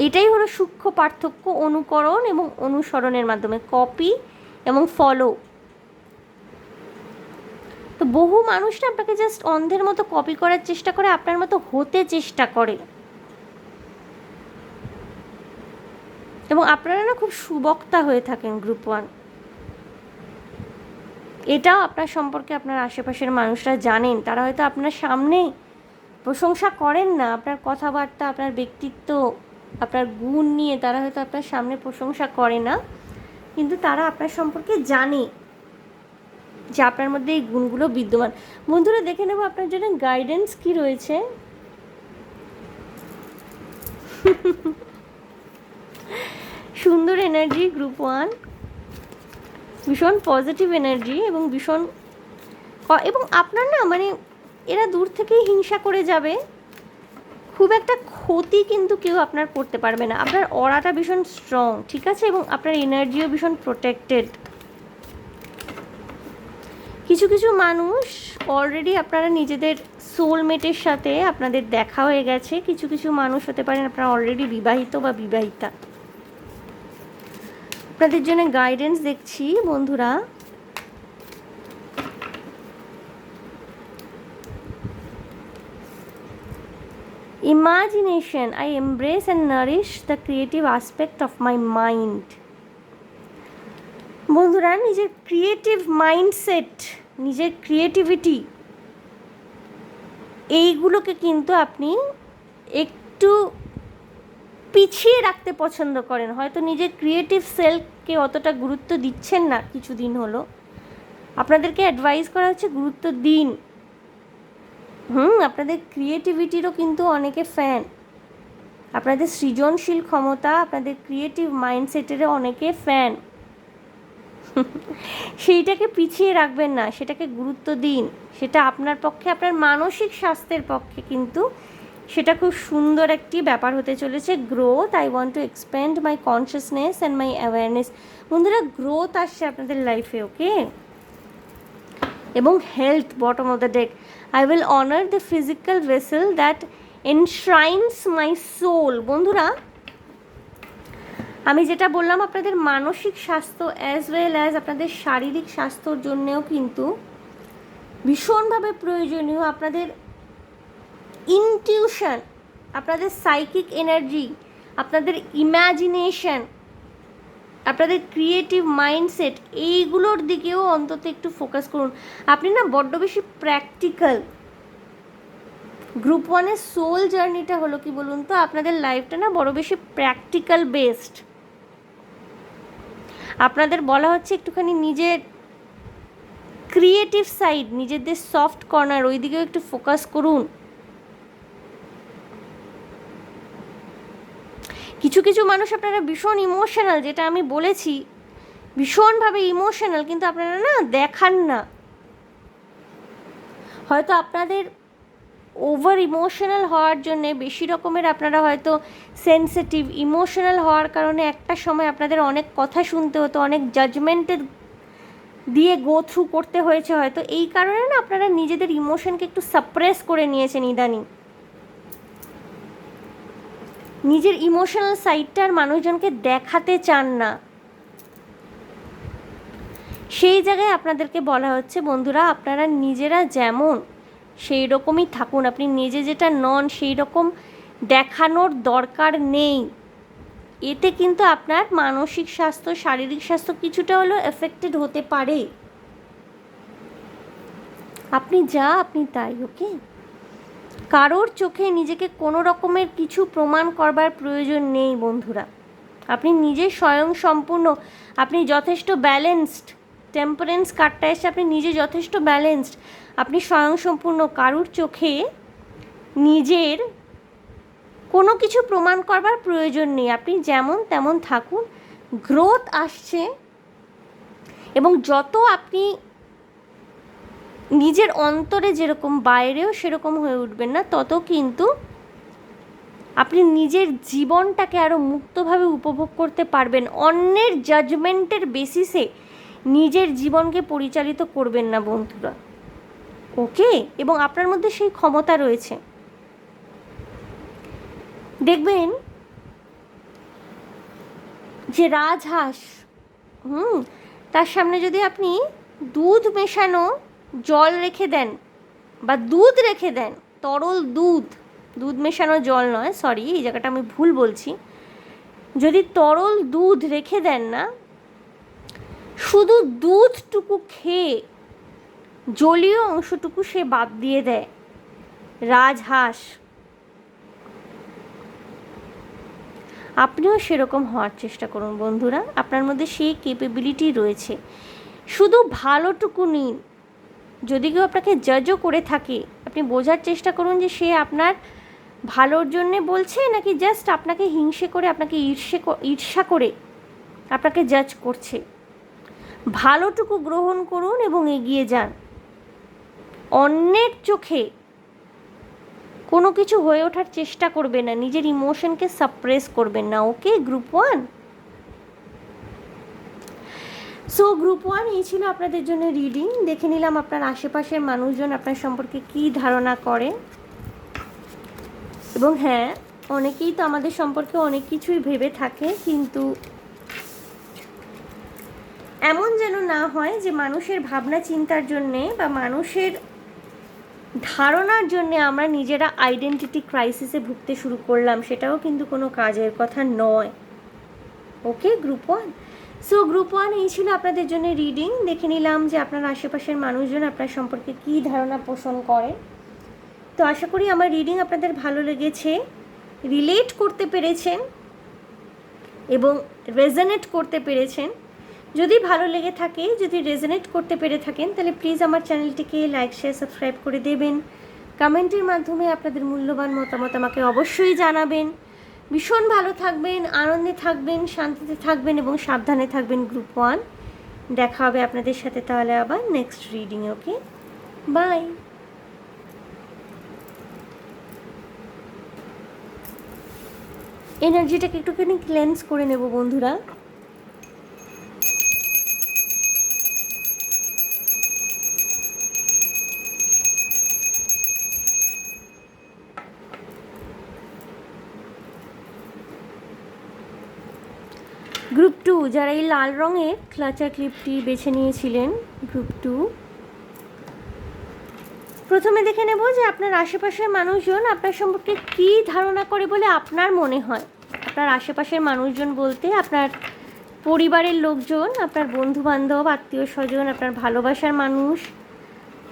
এটাই হলো সূক্ষ্ম পার্থক্য অনুকরণ এবং অনুসরণের মাধ্যমে, কপি এবং ফলো। তো বহু মানুষটা আপনাকে জাস্ট অন্ধের মতো কপি করার চেষ্টা করে, আপনার মতো হতে চেষ্টা করে, এবং আপনারা না খুব সুবক্তা হয়ে থাকেন গ্রুপ 1। এটাও আপনার সম্পর্কে আপনার আশেপাশের মানুষরা জানেন। তারা হয়তো আপনার সামনে প্রশংসা করেন না, আপনার কথাবার্তা, আপনার ব্যক্তিত্ব, আপনার গুণ নিয়ে তারা হয়তো আপনার সামনে প্রশংসা করে না, কিন্তু তারা আপনার সম্পর্কে জানে যে আপনার মধ্যে এই গুণগুলো বিদ্যমান। বন্ধুরা, দেখে নেব আপনার জন্য গাইডেন্স কি রয়েছে। সুন্দর এনার্জি, গ্রুপ 1, ভীষণ পজিটিভ এনার্জি এবং ভীষণ, এবং আপনার না মানে এরা দূর থেকেই হিংসা করে যাবে, খুব একটা ক্ষতি কিন্তু কেউ আপনার করতে পারবে না। আপনার অরাটা ভীষণ স্ট্রং, ঠিক আছে, এবং আপনার এনার্জিও ভীষণ প্রোটেক্টেড। কিছু কিছু মানুষ অলরেডি আপনারা নিজেদের সোলমেটের সাথে আপনাদের দেখা হয়ে গেছে। কিছু কিছু মানুষ হতে পারেন আপনারা অলরেডি বিবাহিত বা বিবাহিতা। আপনাদের জন্য গাইডেন্স দেখছি বন্ধুরা। Imagination, I embrace and nourish the creative aspect of my mind. বন্ধুরা, নিজের ক্রিয়েটিভ মাইন্ডসেট, নিজের ক্রিয়েটিভিটি, এইগুলোকে কিন্তু আপনি একটু পিছিয়ে রাখতে পছন্দ করেন। হয়তো নিজের ক্রিয়েটিভ সেলফকে অতটা গুরুত্ব দিচ্ছেন না কিছুদিন হলো। আপনাদেরকে অ্যাডভাইস করা হচ্ছে গুরুত্ব দিন। আপনাদের ক্রিয়েটিভিটিরও কিন্তু অনেকে ফ্যান। আপনাদের সৃজনশীল ক্ষমতা, আপনাদের ক্রিয়েটিভ মাইন্ডসেটেরও অনেকে ফ্যান। সেইটাকে পিছিয়ে রাখবেন না, সেটাকে গুরুত্ব দিন। সেটা আপনার পক্ষে, আপনার মানসিক স্বাস্থ্যের পক্ষে কিন্তু সেটা খুব সুন্দর একটি ব্যাপার হতে চলেছে। Growth, I want to expand my consciousness and my awareness. বন্ধুরা, গ্রোথ আসছে আপনাদের লাইফে, ওকে। এবং health, bottom of the deck, I will honour the physical vessel that enshrines my soul. বন্ধুরা, আমি যেটা বললাম আপনাদের মানসিক স্বাস্থ্য অ্যাজ ওয়েল অ্যাজ আপনাদের শারীরিক স্বাস্থ্যর জন্যেও কিন্তু ভীষণভাবে প্রয়োজনীয় আপনাদের ইনটিউশন, আপনাদের সাইকিক এনার্জি, আপনাদের ইম্যাজিনেশন, আপনাদের ক্রিয়েটিভ মাইন্ডসেট, এইগুলোর দিকেও অন্তত একটু ফোকাস করুন। আপনি না বড্ড বেশি প্র্যাকটিক্যাল। গ্রুপ 1-এর সোল জার্নিটা হলো কি বলুন তো, আপনাদের লাইফটা না বড় বেশি প্র্যাকটিক্যাল বেসড। আপনাদের বলা হচ্ছে একটুখানি নিজের ক্রিয়েটিভ সাইড, নিজেদের সফট কর্নার, ওই দিকেও একটু ফোকাস করুন। কিছু কিছু মানুষ আপনারা ভীষণ ইমোশনাল, যেটা আমি বলেছি, ভীষণভাবে ইমোশনাল, কিন্তু আপনারা না দেখান না। হয়তো আপনাদের ওভার ইমোশনাল হওয়ার জন্যে, বেশি রকমের আপনারা হয়তো সেন্সিটিভ, ইমোশনাল হওয়ার কারণে একটা সময় আপনাদের অনেক কথা শুনতে হতো, অনেক জাজমেন্টের দিয়ে গো থ্রু করতে হয়েছে হয়তো। এই কারণে না আপনারা নিজেদের ইমোশনকে একটু সাপ্রেস করে নিয়েছেন ইদানিং। নিজের ইমোশনাল সাইডটা আর মানুষজনকে দেখাতে চান না। সেই জায়গায় আপনাদেরকে বলা হচ্ছে বন্ধুরা, আপনারা নিজেরা যেমন সেই রকমই থাকুন। আপনি নিজে যেটা নন সেই রকম দেখানোর দরকার নেই। এতে কিন্তু আপনার মানসিক স্বাস্থ্য, শারীরিক স্বাস্থ্য কিছুটা হলেও এফেক্টেড হতে পারে। আপনি যা, আপনি তাই, ওকে। কারোর চোখে নিজেকে কোনো রকমের কিছু প্রমাণ করবার প্রয়োজন নেই বন্ধুরা। আপনি নিজে স্বয়ং সম্পূর্ণ, আপনি যথেষ্ট ব্যালেন্সড। টেম্পারেন্স কার্ডটা এসে আপনি নিজে যথেষ্ট ব্যালেন্সড, আপনি স্বয়ং সম্পূর্ণ। কারোর চোখে নিজের কোনো কিছু প্রমাণ করবার প্রয়োজন নেই। আপনি যেমন তেমন থাকুন। গ্রোথ আসছে, এবং যত আপনি নিজের অন্তরে যেরকম বাইরেও সেরকম হয়ে উঠবেন না, তত কিন্তু আপনি নিজের জীবনটাকে আরও মুক্তভাবে উপভোগ করতে পারবেন। অন্যের জাজমেন্টের বেসিসে নিজের জীবনকে পরিচালিত করবেন না বন্ধুরা, ওকে। এবং আপনার মধ্যে সেই ক্ষমতা রয়েছে। দেখবেন যে রাজহাঁস, তার সামনে যদি আপনি দুধ মেশানো জল রেখে দেন বা দুধ রেখে দেন, তরল দুধ, দুধ মেশানো জল নয়, সরি, এই জায়গাটা আমি ভুল বলছি। যদি তরল দুধ রেখে দেন না, শুধু দুধটুকু খেয়ে জলীয় অংশটুকু সে বাদ দিয়ে দেয়। রাজহাঁস। আপনিও সেরকম হওয়ার চেষ্টা করুন বন্ধুরা, আপনার মধ্যে সেই ক্যাপেবিলিটি রয়েছে, শুধু ভালোটুকু নিন। যদি কেউ আপনাকে জাজও করে থাকে, আপনি বোঝার চেষ্টা করুন যে সে আপনার ভালোর জন্যে বলছে নাকি জাস্ট আপনাকে হিংসে করে, আপনাকে ঈর্ষা করে আপনাকে জাজ করছে। ভালোটুকু গ্রহণ করুন এবং এগিয়ে যান। অন্যের চোখে কোনো কিছু হয়ে ওঠার চেষ্টা করবেন না, নিজের ইমোশনকে সাপ্রেস করবেন না। ওকে গ্রুপ 1? সো গ্রুপ 1 এই ছিল আপনাদের জন্য রিডিং। দেখে নিলাম আপনার আশেপাশের মানুষজন আপনার সম্পর্কে কী ধারণা করে। এবং হ্যাঁ, অনেকেই তো আমাদের সম্পর্কে অনেক কিছুই ভেবে থাকে, কিন্তু এমন যেন না হয় যে মানুষের ভাবনা চিন্তার জন্যে বা মানুষের ধারণার জন্যে আমরা নিজেরা আইডেন্টিটি ক্রাইসিসে ভুগতে শুরু করলাম, সেটাও কিন্তু কোনো কাজের কথা নয়। ওকে গ্রুপ 1? সো গ্রুপ 1 এই ছিল আপনাদের জন্য রিডিং। দেখে নিলাম যে আপনার আশেপাশের মানুষজন আপনার সম্পর্কে কী ধারণা পোষণ করে। তো আশা করি আমার রিডিং আপনাদের ভালো লেগেছে, রিলেট করতে পেরেছেন এবং রেজনেট করতে পেরেছেন। যদি ভালো লেগে থাকে, যদি রেজনেট করতে পেরে থাকেন, তাহলে প্লিজ আমার চ্যানেলটিকে লাইক, শেয়ার, সাবস্ক্রাইব করে দেবেন। কমেন্টের মাধ্যমে আপনাদের মূল্যবান মতামত আমাকে অবশ্যই জানাবেন। ভীষণ ভালো থাকবেন, আনন্দে থাকবেন, শান্তিতে থাকবেন এবং সাবধানে থাকবেন গ্রুপ 1। দেখা হবে আপনাদের সাথে তাহলে আবার নেক্সট রিডিং। Okay, bye. এনার্জিটাকে একটুখানি ক্লেন্স করে নেব বন্ধুরা। গ্রুপ 2 যারা এই লাল রঙের ক্লাচার ক্লিপটি বেছে নিয়েছিলেন, গ্রুপ 2, প্রথমে দেখে নেব যে আপনার আশেপাশের মানুষজন আপনার সম্পর্কে কী ধারণা করে বলে আপনার মনে হয়। আপনার আশেপাশের মানুষজন বলতে আপনার পরিবারের লোকজন, আপনার বন্ধুবান্ধব, আত্মীয় স্বজন, আপনার ভালোবাসার মানুষ,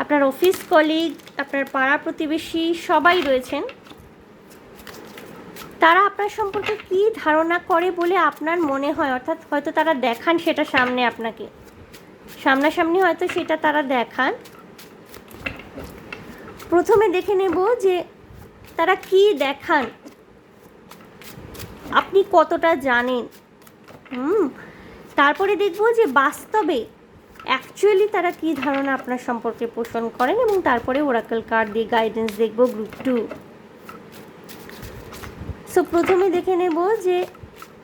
আপনার অফিস কলিগ, আপনার পাড়া প্রতিবেশী সবাই রয়েছেন। তারা আপনার সম্পর্কে কী ধারণা করে বলে আপনার মনে হয়, অর্থাৎ হয়তো তারা দেখান সেটা সামনে, আপনাকে সামনাসামনি হয়তো সেটা তারা দেখান। প্রথমে দেখে নেব যে তারা কি দেখান, আপনি কতটা জানেন। তারপরে দেখব যে বাস্তবে অ্যাকচুয়ালি তারা কী ধারণা আপনার সম্পর্কে পোষণ করেন, এবং তারপরে ওরাকল কার্ড দিয়ে গাইডেন্স দেখব গ্রুপ 2। সো প্রথমে দেখে নেব যে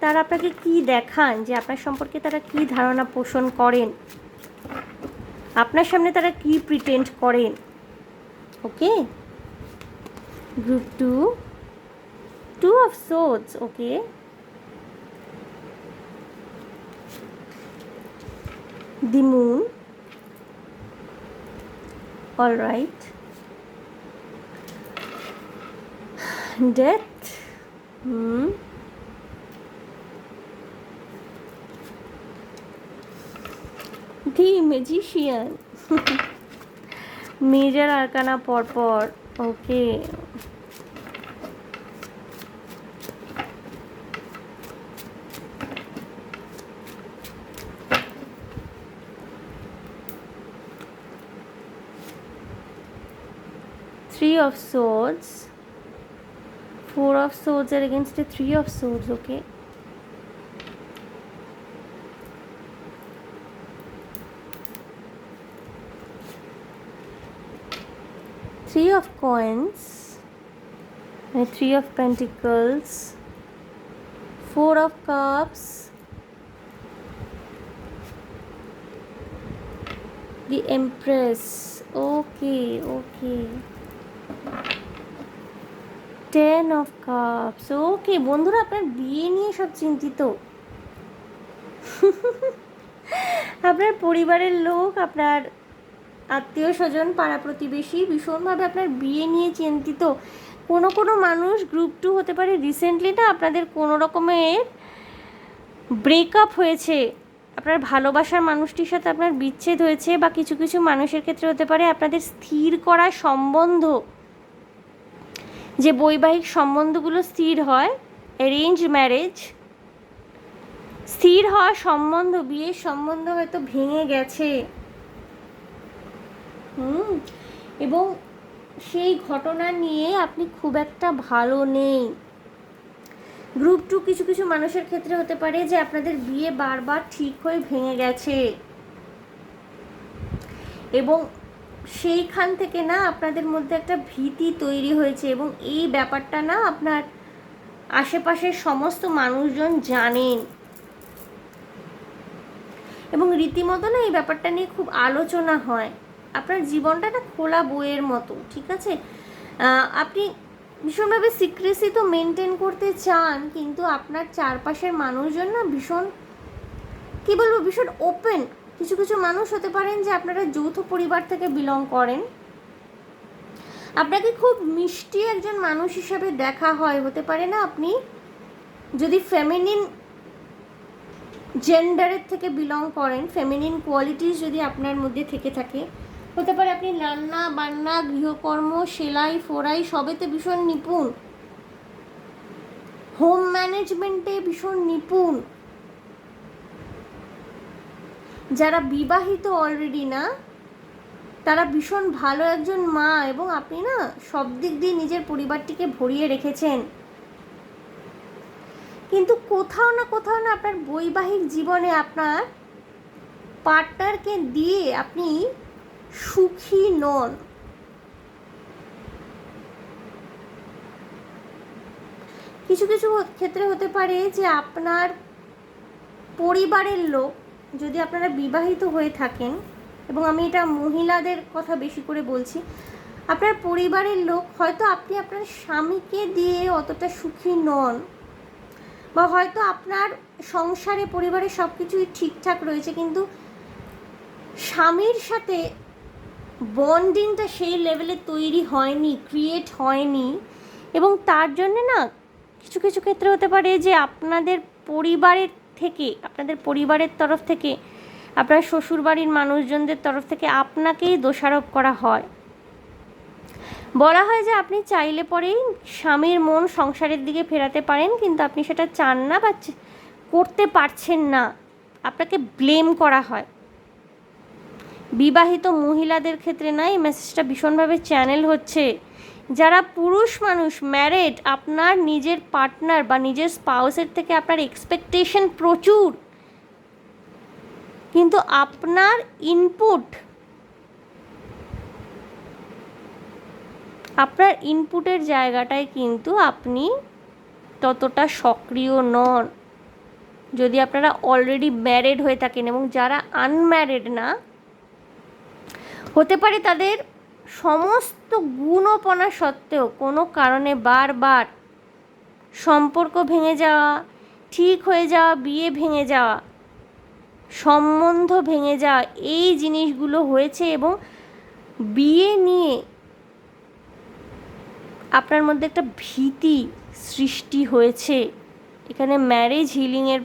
তারা আপনাকে কী দেখান, যে আপনার সম্পর্কে তারা কী ধারণা পোষণ করেন, আপনার সামনে তারা কী প্রিটেন্ড করেন। ওকে group 2, 2 of swords. Okay, the moon. All right. Death. The magician. Major arcana পরপর। ওকে, Three of Swords, 4 of Swords are against the 3 of Swords. Okay, Three of Coins, 3 of Pentacles, 4 of Cups, the Empress. Okay, okay, 10 of Cups. ওকে বন্ধুরা, আপনার বিয়ে নিয়ে সব চিন্তিত। আপনার পরিবারের লোক, আপনার আত্মীয় স্বজন, পাড়া প্রতিবেশী ভীষণভাবে আপনার বিয়ে নিয়ে চিন্তিত। কোনো মানুষ গ্রুপ 2 হতে পারে রিসেন্টলি না আপনাদের কোনো রকমের ব্রেকআপ হয়েছে, আপনার ভালোবাসার মানুষটির সাথে আপনার বিচ্ছেদ হয়েছে, বা কিছু কিছু মানুষের ক্ষেত্রে হতে পারে আপনাদের স্থির করা সম্বন্ধ, যে বৈবাহিক সম্বন্ধগুলো স্থির হয়, অ্যারেঞ্জ ম্যারেজ, স্থির হওয়া সম্বন্ধ, বিয়ের সম্বন্ধ হয়তো ভেঙে গেছে। এবং সেই ঘটনা নিয়ে আপনি খুব একটা ভালো নেই। গ্রুপ 2 কিছু কিছু মানুষের ক্ষেত্রে হতে পারে যে আপনাদের বিয়ে বারবার ঠিক হয়ে ভেঙে গেছে, এবং সেইখান থেকে না আপনাদের মধ্যে একটা ভীতি তৈরি হয়েছে, এবং এই ব্যাপারটা না আপনার আশেপাশের সমস্ত মানুষজন জানেন, এবং রীতিমতো না এই ব্যাপারটা নিয়ে খুব আলোচনা হয়। আপনার জীবনটা না খোলা বইয়ের মতো, ঠিক আছে? আপনি ভীষণভাবে সিক্রেসি তো মেনটেন করতে চান, কিন্তু আপনার চারপাশের মানুষজন না ভীষণ, কী বলবো, ভীষণ ওপেন। কিছু কিছু মানুষ হতে পারেন যে আপনারা যৌথ পরিবার থেকে বিলং করেন, আপনাকে খুব মিষ্টি একজন মানুষ হিসাবে দেখা হয়। হতে পারে না আপনি যদি ফেমিনিন জেন্ডারের থেকে বিলং করেন, ফেমিনিন কোয়ালিটিস যদি আপনার মধ্যে থেকে থাকে, হতে পারে আপনি রান্না বান্না, গৃহকর্ম, সেলাই ফোড়াই সবেতে ভীষণ নিপুণ, হোম ম্যানেজমেন্টে ভীষণ নিপুণ। যারা বিবাহিত অলরেডি না, তারা ভীষণ ভালো একজন মা, এবং আপনি না সব দিক দিয়ে নিজের পরিবারটিকে ভরিয়ে রেখেছেন। কিন্তু কোথাও না আপনার বৈবাহিক জীবনে আপনার পার্টনারকে দিয়ে আপনি সুখী নন। কিছু কিছু ক্ষেত্রে হতে পারে যে আপনার পরিবারের লোক, যদি আপনারা বিবাহিত হয়ে থাকেন, এবং আমি এটা মহিলাদের কথা বেশি করে বলছি, আপনার পরিবারের লোক হয়তো আপনি আপনার স্বামীকে দিয়ে অতটা সুখী নন, বা হয়তো আপনার সংসারে পরিবারে সব কিছুই ঠিকঠাক রয়েছে, কিন্তু স্বামীর সাথে বন্ডিংটা সেই লেভেলে তৈরি হয়নি, ক্রিয়েট হয়নি, এবং তার জন্যে না কিছু কিছু ক্ষেত্রে হতে পারে যে আপনাদের পরিবারের থেকে, আপনাদের পরিবারের তরফ থেকে, আপনার শ্বশুরবাড়ির মানুষজনদের তরফ থেকে আপনাকেই দোষারোপ করা হয়। বলা হয় যে আপনি চাইলে পরেই স্বামীর মন সংসারের দিকে ফেরাতে পারেন, কিন্তু আপনি সেটা চান না বা করতে পারছেন না, আপনাকে ব্লেম করা হয়। বিবাহিত মহিলাদের ক্ষেত্রে না এই মেসেজটা ভীষণভাবে চ্যানেল হচ্ছে। যারা পুরুষ মানুষ, ম্যারেড, আপনার নিজের পার্টনার বা নিজের স্পাউসের থেকে আপনার এক্সপেকটেশন প্রচুর, কিন্তু আপনার ইনপুটের জায়গাটায় কিন্তু আপনি ততটা সক্রিয় নন, যদি আপনারা অলরেডি ম্যারেড হয়ে থাকেন। এবং যারা আনম্যারেড না, হতে পারে তাদের সমস্ত গুণপনা সত্ত্বেও কোনো কারণে বারবার সম্পর্ক ভেঙে যাওয়া, ঠিক হয়ে যাওয়া, বিয়ে ভেঙে যাওয়া, সম্বন্ধ ভেঙে যাওয়া, এই জিনিসগুলো হয়েছে, এবং বিয়ে নিয়ে আপনার মধ্যে একটা ভীতি সৃষ্টি হয়েছে। এখানে ম্যারেজ হিলিংয়ের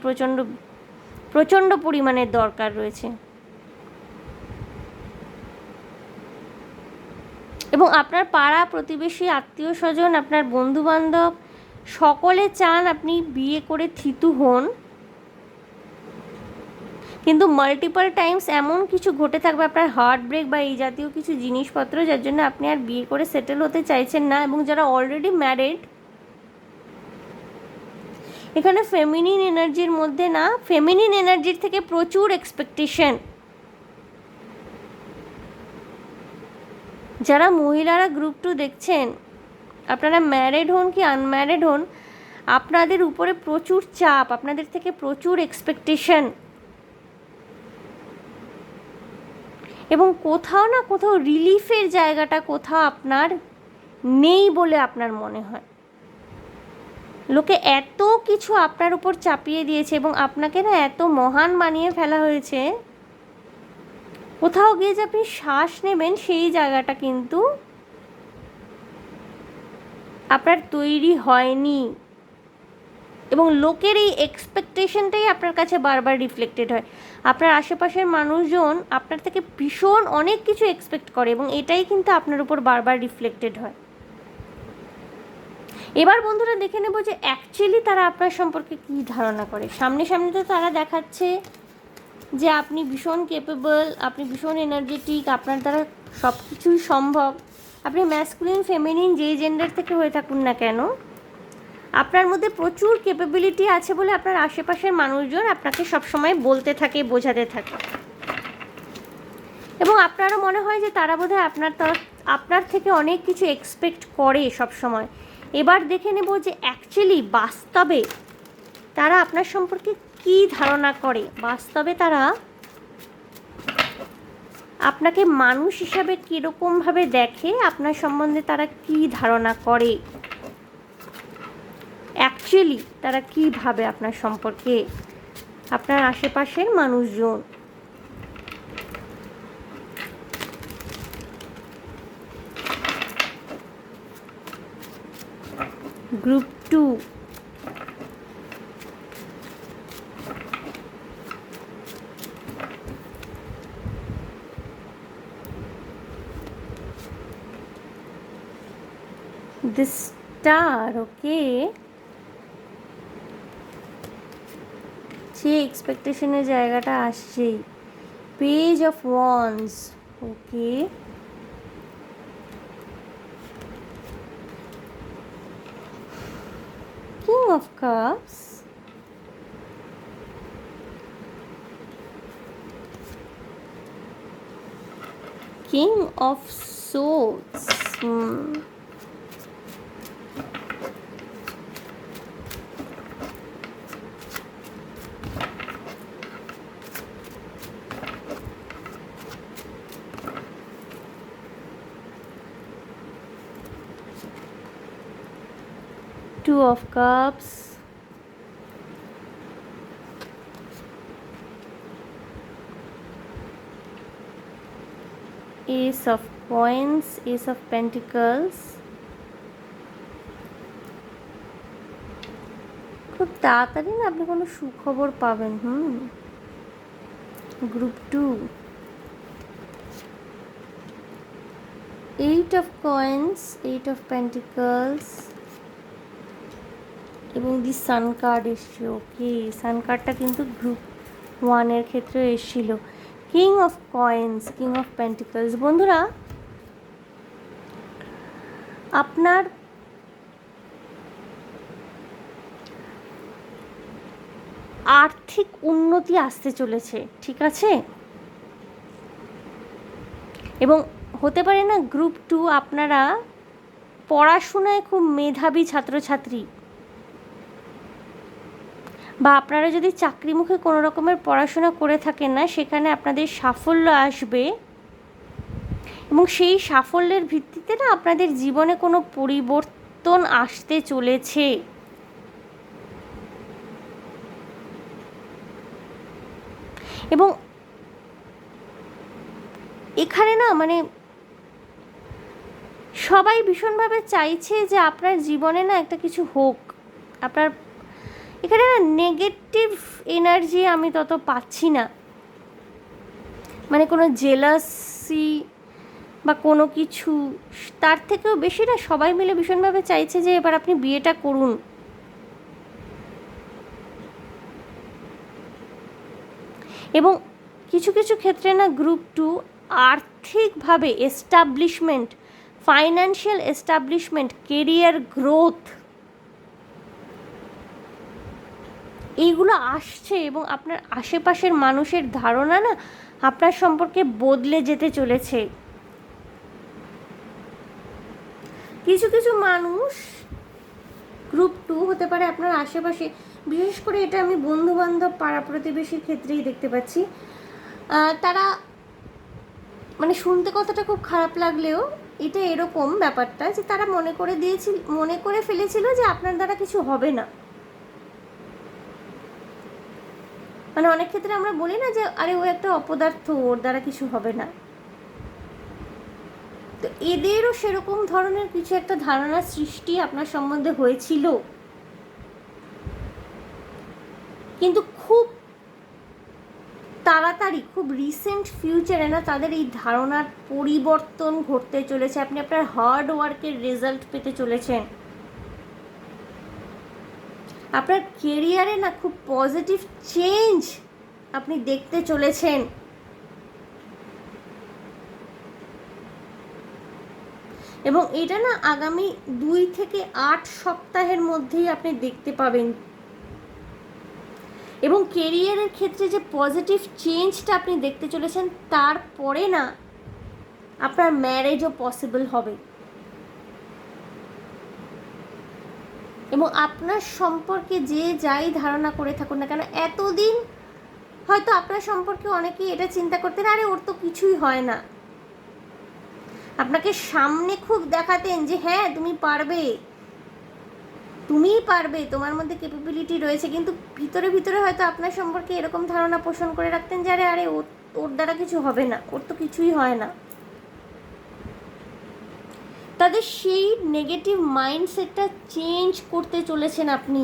প্রচণ্ড পরিমাণে দরকার রয়েছে। এবং আপনার পাড়া প্রতিবেশী, আত্মীয় স্বজন, আপনার বন্ধুবান্ধব সকলে চান আপনি বিয়ে করে থিতু হন, কিন্তু মাল্টিপল টাইমস এমন কিছু ঘটে থাকবে, আপনার হার্ট ব্রেক বা এই জাতীয় কিছু জিনিসপত্র, যার জন্য আপনি আর বিয়ে করে সেটেল হতে চাইছেন না। এবং যারা অলরেডি ম্যারিড, এখানে ফেমিনিন এনার্জির মধ্যে না, ফেমিনিন এনার্জির থেকে প্রচুর এক্সপেকটেশন। যারা মহিলারা গ্রুপ 2 দেখছেন, আপনারা ম্যারিড হন কি আনম্যারিড হন, আপনাদের উপরে প্রচুর চাপ, আপনাদের থেকে প্রচুর এক্সপেকটেশন, এবং কোথাও না কোথাও রিলিফের জায়গাটা কোথাও আপনার নেই বলে আপনার মনে হয়। লোকে এত কিছু আপনার উপর চাপিয়ে দিয়েছে, এবং আপনাকে না এত মহান বানিয়ে ফেলা হয়েছে, কোথাও গিয়ে যে আপনি শ্বাস নেবেন সেই জায়গাটা কিন্তু আপনার তৈরি হয়নি। এবং লোকের এই এক্সপেকটেশনটাই আপনার কাছে বারবার রিফ্লেক্টেড হয়। আপনার আশেপাশের মানুষজন আপনার থেকে ভীষণ অনেক কিছু এক্সপেক্ট করে এবং এটাই কিন্তু আপনার উপর বারবার রিফ্লেক্টেড হয়। এবার বন্ধুরা দেখে নেব যে অ্যাকচুয়ালি তারা আপনার সম্পর্কে কী ধারণা করে। সামনে সামনে তো তারা দেখাচ্ছে যে আপনি ভীষণ কেপেবল, আপনি ভীষণ এনার্জেটিক, আপনার দ্বারা সব কিছুই সম্ভব। আপনি ম্যাসকুলিন ফেমিনিন যেই জেন্ডার থেকে হয়ে থাকুন না কেন, আপনার মধ্যে প্রচুর ক্যাপাবিলিটি আছে বলে আপনার আশেপাশের মানুষজন আপনাকে সবসময় বলতে থাকে, বোঝাতে থাকে, এবং আপনারও মনে হয় যে তারা বোধহয় আপনার থেকে অনেক কিছু এক্সপেক্ট করে সব সময়। এবার দেখে নেব যে অ্যাকচুয়ালি বাস্তবে তারা আপনার সম্পর্কে কী ধারণা করে। বাস্তবে তারা আপনাকে মানুষ হিসাবে কীরকমভাবে দেখে, আপনার সম্বন্ধে তারা কী ধারণা করে, অ্যাকচুয়ালি তারা কী ভাবে আপনার সম্পর্কে, আপনার আশেপাশের মানুষজন। গ্রুপ 2, the star, ওকে, যে এক্সপেকটেশনের জায়গাটা আসছে, page of wands, okay, king of cups, king of swords, Two of Cups, Ace of Coins, Ace of Pentacles। খুব তাড়াতাড়ি না আপনি কোনো সুখবর পাবেন। Group 2, Eight of Coins, Eight of Pentacles এবং দি সান কার্ড এসছে। ওকে, সান কার্ডটা কিন্তু গ্রুপ 1 এর ক্ষেত্রে এসেছিল। King of coins, king of pentacles. বন্ধুরা, আপনার আর্থিক উন্নতি আসতে চলেছে, ঠিক আছে, এবং হতে পারে না গ্রুপ 2 আপনারা পড়াশোনায় খুব মেধাবী ছাত্রছাত্রী, বা আপনারা যদি চাকরিমুখে কোনো রকমের পড়াশোনা করে থাকেন না, সেখানে আপনাদের সাফল্য আসবে এবং সেই সাফল্যের ভিত্তিতে না আপনাদের জীবনে কোনো পরিবর্তন আসতে চলেছে। এবং এখানে না মানে সবাই ভীষণভাবে চাইছে যে আপনার জীবনে না একটা কিছু হোক। আপনার এখানে না নেগেটিভ এনার্জি আমি তত পাচ্ছি না, মানে কোনো জেলাসি বা কোনো কিছু, তার থেকেও বেশি না সবাই মিলে ভীষণভাবে চাইছে যে এবার আপনি বিয়েটা করুন। এবং কিছু কিছু ক্ষেত্রে না গ্রুপ 2 আর্থিকভাবে establishment, financial establishment, career growth, এইগুলো আসছে এবং আপনার আশেপাশের মানুষের ধারণা না আপনার সম্পর্কে বদলে যেতে চলেছে। কিছু কিছু মানুষ গ্রুপ 2 হতে পারে আপনার আশেপাশে, বিশেষ করে এটা আমি বন্ধুবান্ধব, পাড়া প্রতিবেশীর ক্ষেত্রেই দেখতে পাচ্ছি। তারা মানে শুনতে কথাটা খুব খারাপ লাগলেও এটা এরকম ব্যাপারটা যে তারা মনে করে ফেলেছিল যে আপনার দ্বারা কিছু হবে না। মানে অনেক ক্ষেত্রে আমরা বলি না যে আরে ও একটা অপদার্থ, ওর দ্বারা কিছু হবে না। তো এদেরও সেরকম ধরনের কিছু একটা ধারণা সৃষ্টি আপনার সম্বন্ধে হয়েছিল। কিন্তু খুব তাড়াতাড়ি, খুব রিসেন্ট ফিউচারে না তাদের এই ধারণার পরিবর্তন ঘটতে চলেছে। আপনি আপনার হার্ড ওয়ার্কের রেজাল্ট পেতে চলেছেন। আপনার কেরিয়ারে না খুব পজিটিভ চেঞ্জ আপনি দেখতে চলেছেন। এবং এটা না আগামী 2 থেকে 8 সপ্তাহের মধ্যেই আপনি দেখতে পাবেন। এবং কেরিয়ারের ক্ষেত্রে যে পজিটিভ চেঞ্জটা আপনি দেখতে চলেছেন, তারপরে না আপনার ম্যারেজও পসিবল হবে। এবং আপনার সম্পর্কে যে যাই ধারণা করে থাকুন না কেন, এতদিন হয়তো আপনার সম্পর্কে অনেকেই এটা চিন্তা করতেন, আরে ওর তো কিছুই হয় না। আপনাকে সামনে খুব দেখাতেন যে হ্যাঁ তুমি পারবে, তুমিই পারবে, তোমার মধ্যে ক্যাপাবিলিটি রয়েছে, কিন্তু ভিতরে ভিতরে হয়তো আপনার সম্পর্কে এরকম ধারণা পোষণ করে রাখতেন যে আরে ওর দ্বারা কিছু হবে না, ওর তো কিছুই হয় না। তাদের সেই নেগেটিভ মাইন্ডসেটটা চেঞ্জ করতে চলেছেন আপনি।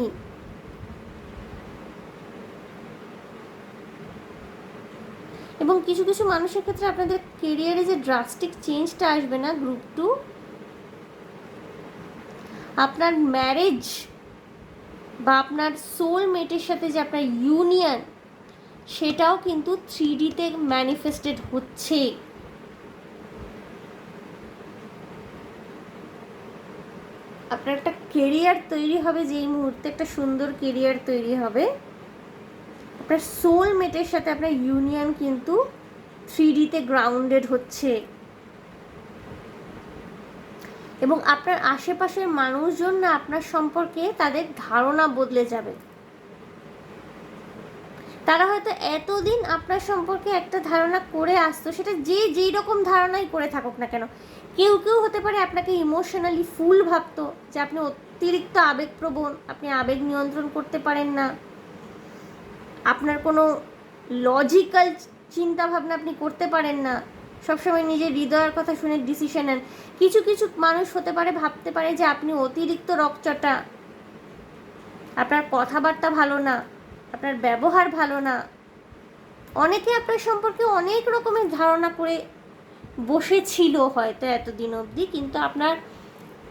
এবং কিছু কিছু মানুষের ক্ষেত্রে আপনাদের কেরিয়ারে যে ড্রাস্টিক চেঞ্জটা আসবে না, গ্রুপ 2, আপনার ম্যারেজ বা আপনার সোলমেটের সাথে যে আপনার ইউনিয়ন, সেটাও কিন্তু 3Dতে ম্যানিফেস্টেড হচ্ছে। আপনার একটা কেরিয়ার তৈরি হবে, যেই মুহূর্তে একটা সুন্দর কেরিয়ার তৈরি হবে, আপনার সোলমেটের সাথে আপনার ইউনিয়ন কিন্তু 3Dতে গ্রাউন্ডেড হচ্ছে। এবং আপনার আশেপাশের মানুষজন না আপনার সম্পর্কে তাদের ধারণা বদলে যাবে। তারা হয়তো এতদিন আপনার সম্পর্কে একটা ধারণা করে আসতো, সেটা যেই রকম ধারণাই করে থাকুক না কেন, কেউ কেউ হতে পারে আপনাকে ইমোশনালি ফুল ভাবতো, যে আপনি অতিরিক্ত আবেগপ্রবণ, আপনি আবেগ নিয়ন্ত্রণ করতে পারেন না, আপনার কোনো লজিক্যাল চিন্তাভাবনা আপনি করতে পারেন না, সবসময় নিজের হৃদয়ের কথা শুনে ডিসিশন নেন। কিছু কিছু মানুষ হতে পারে ভাবতে পারে যে আপনি অতিরিক্ত রকচটা, আপনার কথাবার্তা ভালো না, আপনার ব্যবহার ভালো না। অনেকে আপনার সম্পর্কে অনেক রকমের ধারণা করে বসেছিল হয়তো এতদিন অবধি, কিন্তু আপনার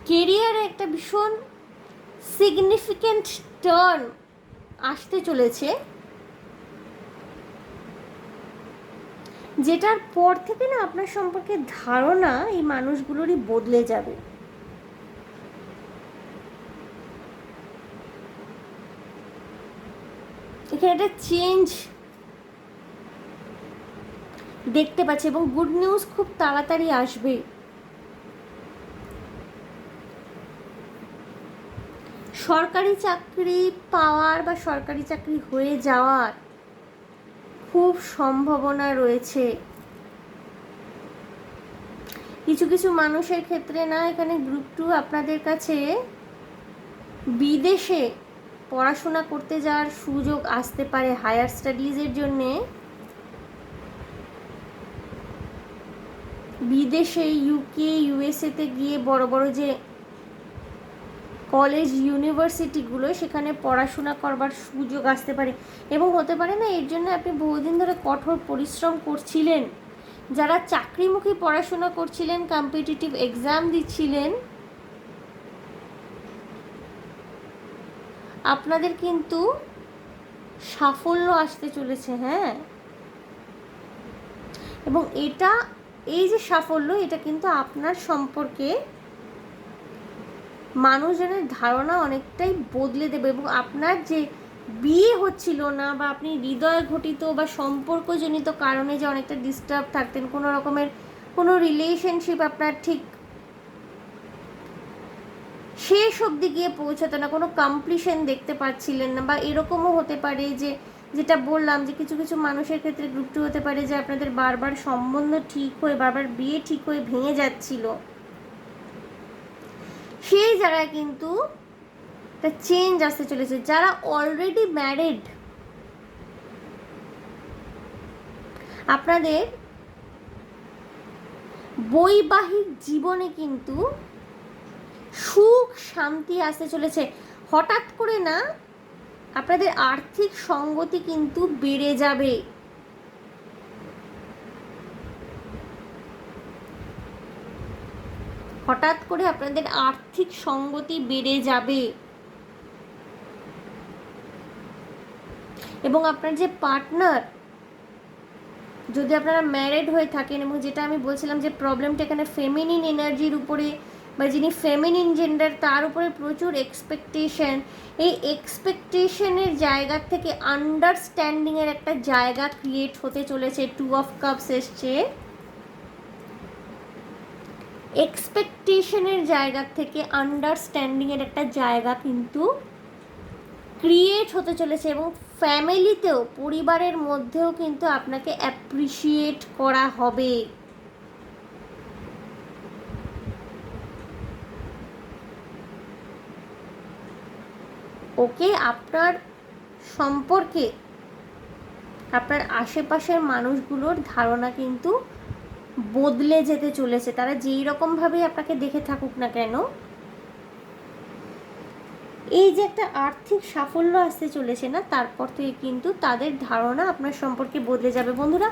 কেরিয়ারে একটা ভীষণ সিগনিফিক্যান্ট টার্ন আসতে চলেছে, যেটার পর থেকে না আপনার সম্পর্কে ধারণা এই মানুষগুলোরই বদলে যাবে। এখানে একটা চেঞ্জ দেখতে পাচ্ছি এবং গুড নিউজ খুব তাড়াতাড়ি আসবে। সরকারি চাকরি পাওয়ার বা সরকারি চাকরি হয়ে যাওয়ার খুব সম্ভাবনা রয়েছে। কিছু কিছু মানুষের ক্ষেত্রে না এখানে গ্রুপ 2 আপনাদের কাছে বিদেশে পড়াশোনা করতে যাওয়ার সুযোগ আসতে পারে, হায়ার স্টাডিজের জন্যে বিদেশে ইউকে ইউএসএতে গিয়ে বড় বড় যে কলেজ ইউনিভার্সিটিগুলো, সেখানে পড়াশোনা করবার সুযোগ আসতে পারে। এবং হতে পারে না এর জন্য আপনি বহুদিন ধরে কঠোর পরিশ্রম করছিলেন, যারা চাকরিমুখী পড়াশোনা করছিলেন, কম্পিটিটিভ এক্সাম দিচ্ছিলেন, আপনাদের কিন্তু সাফল্য আসতে চলেছে। হ্যাঁ, এবং এই যে সাফল্য, এটা কিন্তু আপনার সম্পর্কে মানুষজনের ধারণা অনেকটাই বদলে দেবে। এবং আপনার যে বিয়ে হচ্ছিল না, বা আপনি হৃদয় ঘটিত বা সম্পর্কজনিত কারণে যে অনেকটা ডিস্টার্ব থাকতেন, কোনো রকমের কোনো রিলেশনশিপ আপনার ঠিক শেষ অবধি গিয়ে পৌঁছাতো না, কোনো কমপ্লিশন দেখতে পাচ্ছিলেন না, বা এরকমও হতে পারে যে যেটা বললাম যে কিছু কিছু মানুষের ক্ষেত্রে গ্রুপ 2 হতে পারে যে আপনাদের বারবার সম্বন্ধ ঠিক হয়ে, বারবার বিয়ে ঠিক হয়ে ভেঙে যাচ্ছিল, সেই জায়গায় কিন্তু একটা চেঞ্জ আসতে চলেছে। যারা অলরেডি ম্যারিড, আপনাদের বৈবাহিক জীবনে কিন্তু সুখ শান্তি আসতে চলেছে। হঠাৎ করে না আপনাদের আর্থিক সঙ্গতি কিন্তু বেড়ে যাবে। হঠাৎ করে আপনাদের আর্থিক সঙ্গতি বেড়ে যাবে এবং আপনার যে পার্টনার, যদি আপনারা ম্যারিড হয়ে থাকেন, এবং যেটা আমি বলছিলাম যে প্রবলেমটা এখানে ফেমিনিন এনার্জির উপরে, বা যিনি ফেমিনিন জেন্ডার তার উপরে প্রচুর এক্সপেকটেশন, এই এক্সপেকটেশনের জায়গা থেকে আন্ডারস্ট্যান্ডিংয়ের একটা জায়গা ক্রিয়েট হতে চলেছে। 2 অফ কাপস এসছে। এক্সপেকটেশনের জায়গা থেকে আন্ডারস্ট্যান্ডিংয়ের একটা জায়গা কিন্তু ক্রিয়েট হতে চলেছে, এবং ফ্যামিলিতেও, পরিবারের মধ্যেও কিন্তু আপনাকে অ্যাপ্রিসিয়েট করা হবে। ওকে, আপনার সম্পর্কে আপনার আশেপাশের মানুষগুলোর ধারণা কিন্তু বদলে যেতে চলেছে। তারা যেই রকমভাবে আপনাকে দেখে থাকুক না কেন, এই যে একটা আর্থিক সাফল্য আসতে চলেছে না, তারপর থেকে কিন্তু তাদের ধারণা আপনার সম্পর্কে বদলে যাবে। বন্ধুরা,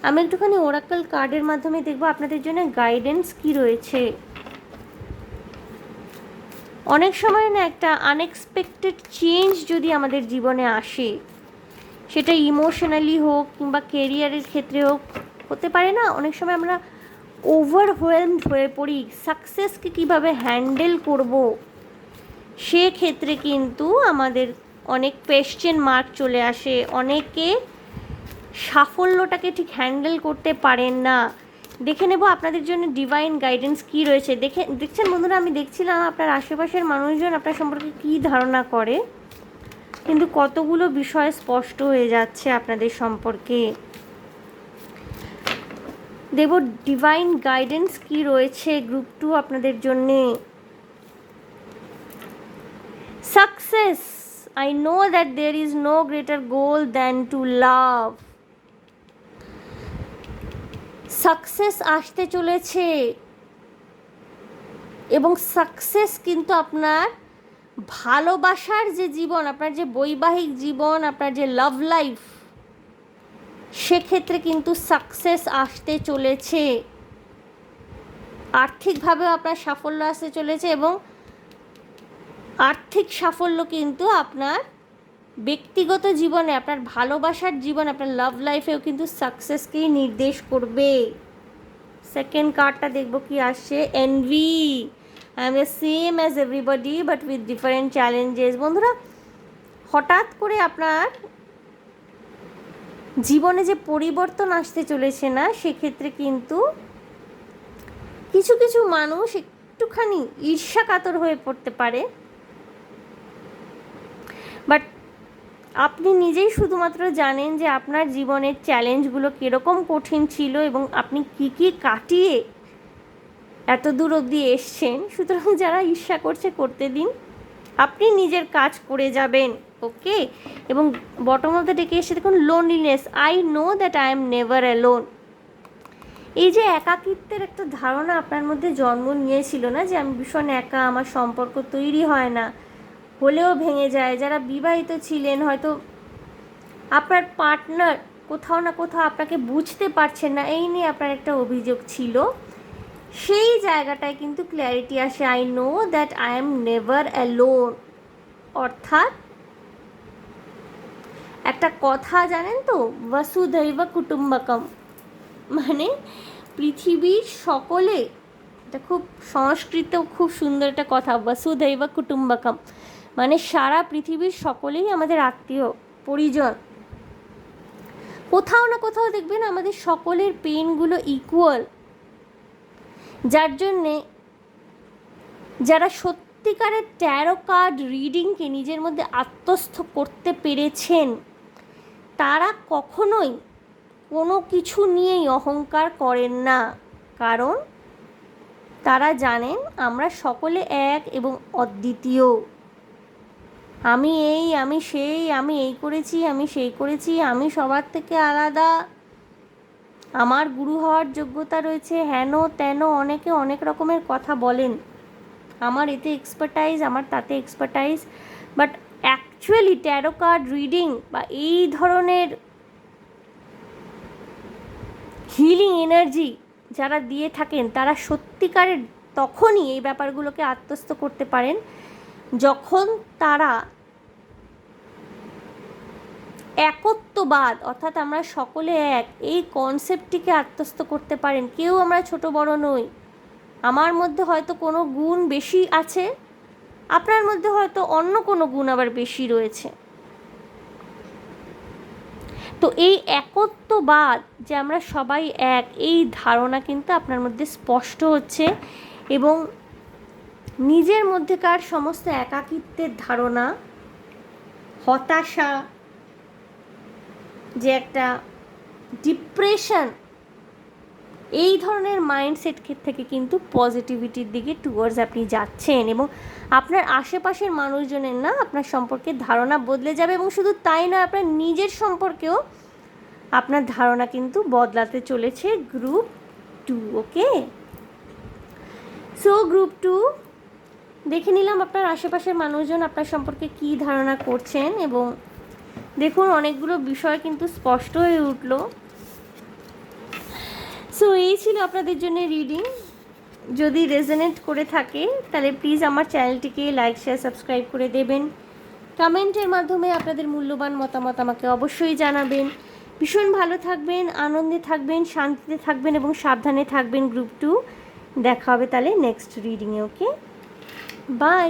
আমি একটুখানি ওরাকল কার্ডের মাধ্যমে দেখবো আপনাদের জন্য গাইডেন্স কি রয়েছে। অনেক সময় না একটা আনএক্সপেক্টেড চেঞ্জ যদি আমাদের জীবনে আসে, সেটা ইমোশনালি হোক কিংবা কেরিয়ারের ক্ষেত্রে হোক, হতে পারে না অনেক সময় আমরা ওভারওয়েলমড হয়ে পড়ি, সাকসেসকে কীভাবে হ্যান্ডেল করব, সেক্ষেত্রে কিন্তু আমাদের অনেক কোয়েশ্চেন মার্ক চলে আসে, অনেকে সাফল্যটাকে ঠিক হ্যান্ডেল করতে পারেন না। দেখে নেব আপনাদের জন্য ডিভাইন গাইডেন্স কি রয়েছে। দেখছেন বন্ধুরা, আমি দেখছিলাম আপনার আশেপাশের মানুষজন আপনার সম্পর্কে কী ধারণা করে, কিন্তু কতগুলো বিষয় স্পষ্ট হয়ে যাচ্ছে আপনাদের সম্পর্কে। দেব ডিভাইন গাইডেন্স কি রয়েছে গ্রুপ 2 আপনাদের জন্যে। Success, I know that there is no greater goal than to love. Success আসতে চলেছে, এবং সাকসেস কিন্তু আপনার ভালোবাসার যে জীবন, আপনার যে বৈবাহিক জীবন, আপনার যে লাভ লাইফ, সেক্ষেত্রে কিন্তু সাকসেস আসতে চলেছে। আর্থিকভাবেও আপনার সাফল্য আসতে চলেছে, এবং আর্থিক সাফল্য কিন্তু আপনার ব্যক্তিগত জীবনে, আপনার ভালোবাসার জীবন, আপনার লাভ লাইফেও কিন্তু সাকসেসকেই নির্দেশ করবে। সেকেন্ড কার্ডটা দেখবো কি আসছে। Envy, I am the same as everybody but with different challenges. বন্ধুরা, হঠাৎ করে আপনার জীবনে যে পরিবর্তন আসতে চলেছে না, সেক্ষেত্রে কিন্তু কিছু কিছু মানুষ একটুখানি ঈর্ষাকাতর হয়ে পড়তে পারে, বাট আপনি নিজেই শুধুমাত্র জানেন যে আপনার জীবনের চ্যালেঞ্জগুলো কীরকম কঠিন ছিল এবং আপনি কী কী কাটিয়ে এত দূর অবধি এসছেন। সুতরাং যারা ঈর্ষা করছে করতে দিন, আপনি নিজের কাজ করে যাবেন। ওকে, এবং বটম অফ দ্য ডেকে এসে দেখুন loneliness, I know that I am never alone. এই যে একাকিত্বের একটা ধারণা আপনার মধ্যে জন্ম নিয়েছিল না, যে আমি ভীষণ একা, আমার সম্পর্ক তৈরি হয় না, হলেও ভেঙে যায়। যারা বিবাহিত ছিলেন, হয়তো আপনার পার্টনার কোথাও না কোথাও আপনাকে বুঝতে পারছেন না, এই নিয়ে আপনার একটা অভিযোগ ছিল, সেই জায়গাটায় কিন্তু ক্ল্যারিটি আসে। I know that I am never alone. অর্থাৎ একটা কথা জানেন তো, বসুধৈব কুটুম্বকম, মানে পৃথিবীর সকলে, এটা খুব সংস্কৃত, খুব সুন্দর একটা কথা, বসুধৈব কুটুম্বকম, মানে সারা পৃথিবীর সকলেই আমাদের আত্মীয় পরিজন। কোথাও না কোথাও দেখবেন আমাদের সকলের পেইনগুলো ইকুয়াল, যার জন্যে যারা সত্যিকারের ট্যারো কার্ড রিডিংকে নিজের মধ্যে আত্মস্থ করতে পেরেছেন, তারা কখনোই কোনো কিছু নিয়েই অহংকার করেন না, কারণ তারা জানেন আমরা সকলে এক এবং অদ্বিতীয়। আমি এই, আমি সেই, আমি এই করেছি, আমি সেই করেছি, আমি সবার থেকে আলাদা, আমার গুরু হওয়ার যোগ্যতা রয়েছে, হেন তেন, অনেকে অনেক রকমের কথা বলেন, আমার এতে এক্সপার্টাইজ, আমার তাতে expertise, but actually taro card reading বা এই ধরনের হিলিং এনার্জি যারা দিয়ে থাকেন তারা সত্যিকারের তখনই এই ব্যাপারগুলোকে আত্মস্থ করতে পারেন যখন তারা একত্ববাদ অর্থাৎ আমরা সকলে এক এই কনসেপ্টটিকে আত্মস্থ করতে পারেন। কেউ আমরা ছোট বড় নই। আমার মধ্যে হয়তো কোনো গুণ বেশি আছে, আপনার মধ্যে হয়তো অন্য কোনো গুণ আবার বেশি রয়েছে। তো এই একত্ববাদ যে আমরা সবাই এক, এই ধারণা কিন্তু আপনার মধ্যে স্পষ্ট হচ্ছে এবং নিজের মধ্যেকার সমস্ত একাকিত্বের ধারণা, হতাশা, যে একটা ডিপ্রেশন, এই ধরনের মাইন্ডসেট থেকে কিন্তু পজিটিভিটির দিকে টুয়ার্ডস আপনি যাচ্ছেন এবং আপনার আশেপাশের মানুষজনের না আপনার সম্পর্কে ধারণা বদলে যাবে এবং শুধু তাই নয়, আপনার নিজের সম্পর্কেও আপনার ধারণা কিন্তু বদলাতে চলেছে গ্রুপ 2। ওকে, সো গ্রুপ 2 দেখে নিলাম আপনার আশেপাশের মানুষজন আপনার সম্পর্কে কী ধারণা করছেন এবং দেখুন অনেকগুলো বিষয় কিন্তু স্পষ্ট হয়ে উঠল। সো এই ছিল আপনাদের জন্য রিডিং। যদি রেজোনেট করে থাকে তাহলে প্লিজ আমার চ্যানেলটিকে লাইক শেয়ার সাবস্ক্রাইব করে দেবেন। কমেন্টের মাধ্যমে আপনাদের মূল্যবান মতামত আমাকে অবশ্যই জানাবেন। ভীষণ ভালো থাকবেন, আনন্দে থাকবেন, শান্তিতে থাকবেন এবং সাবধানে থাকবেন গ্রুপ 2। দেখা হবে তাহলে নেক্সট রিডিংয়ে। Okay, by.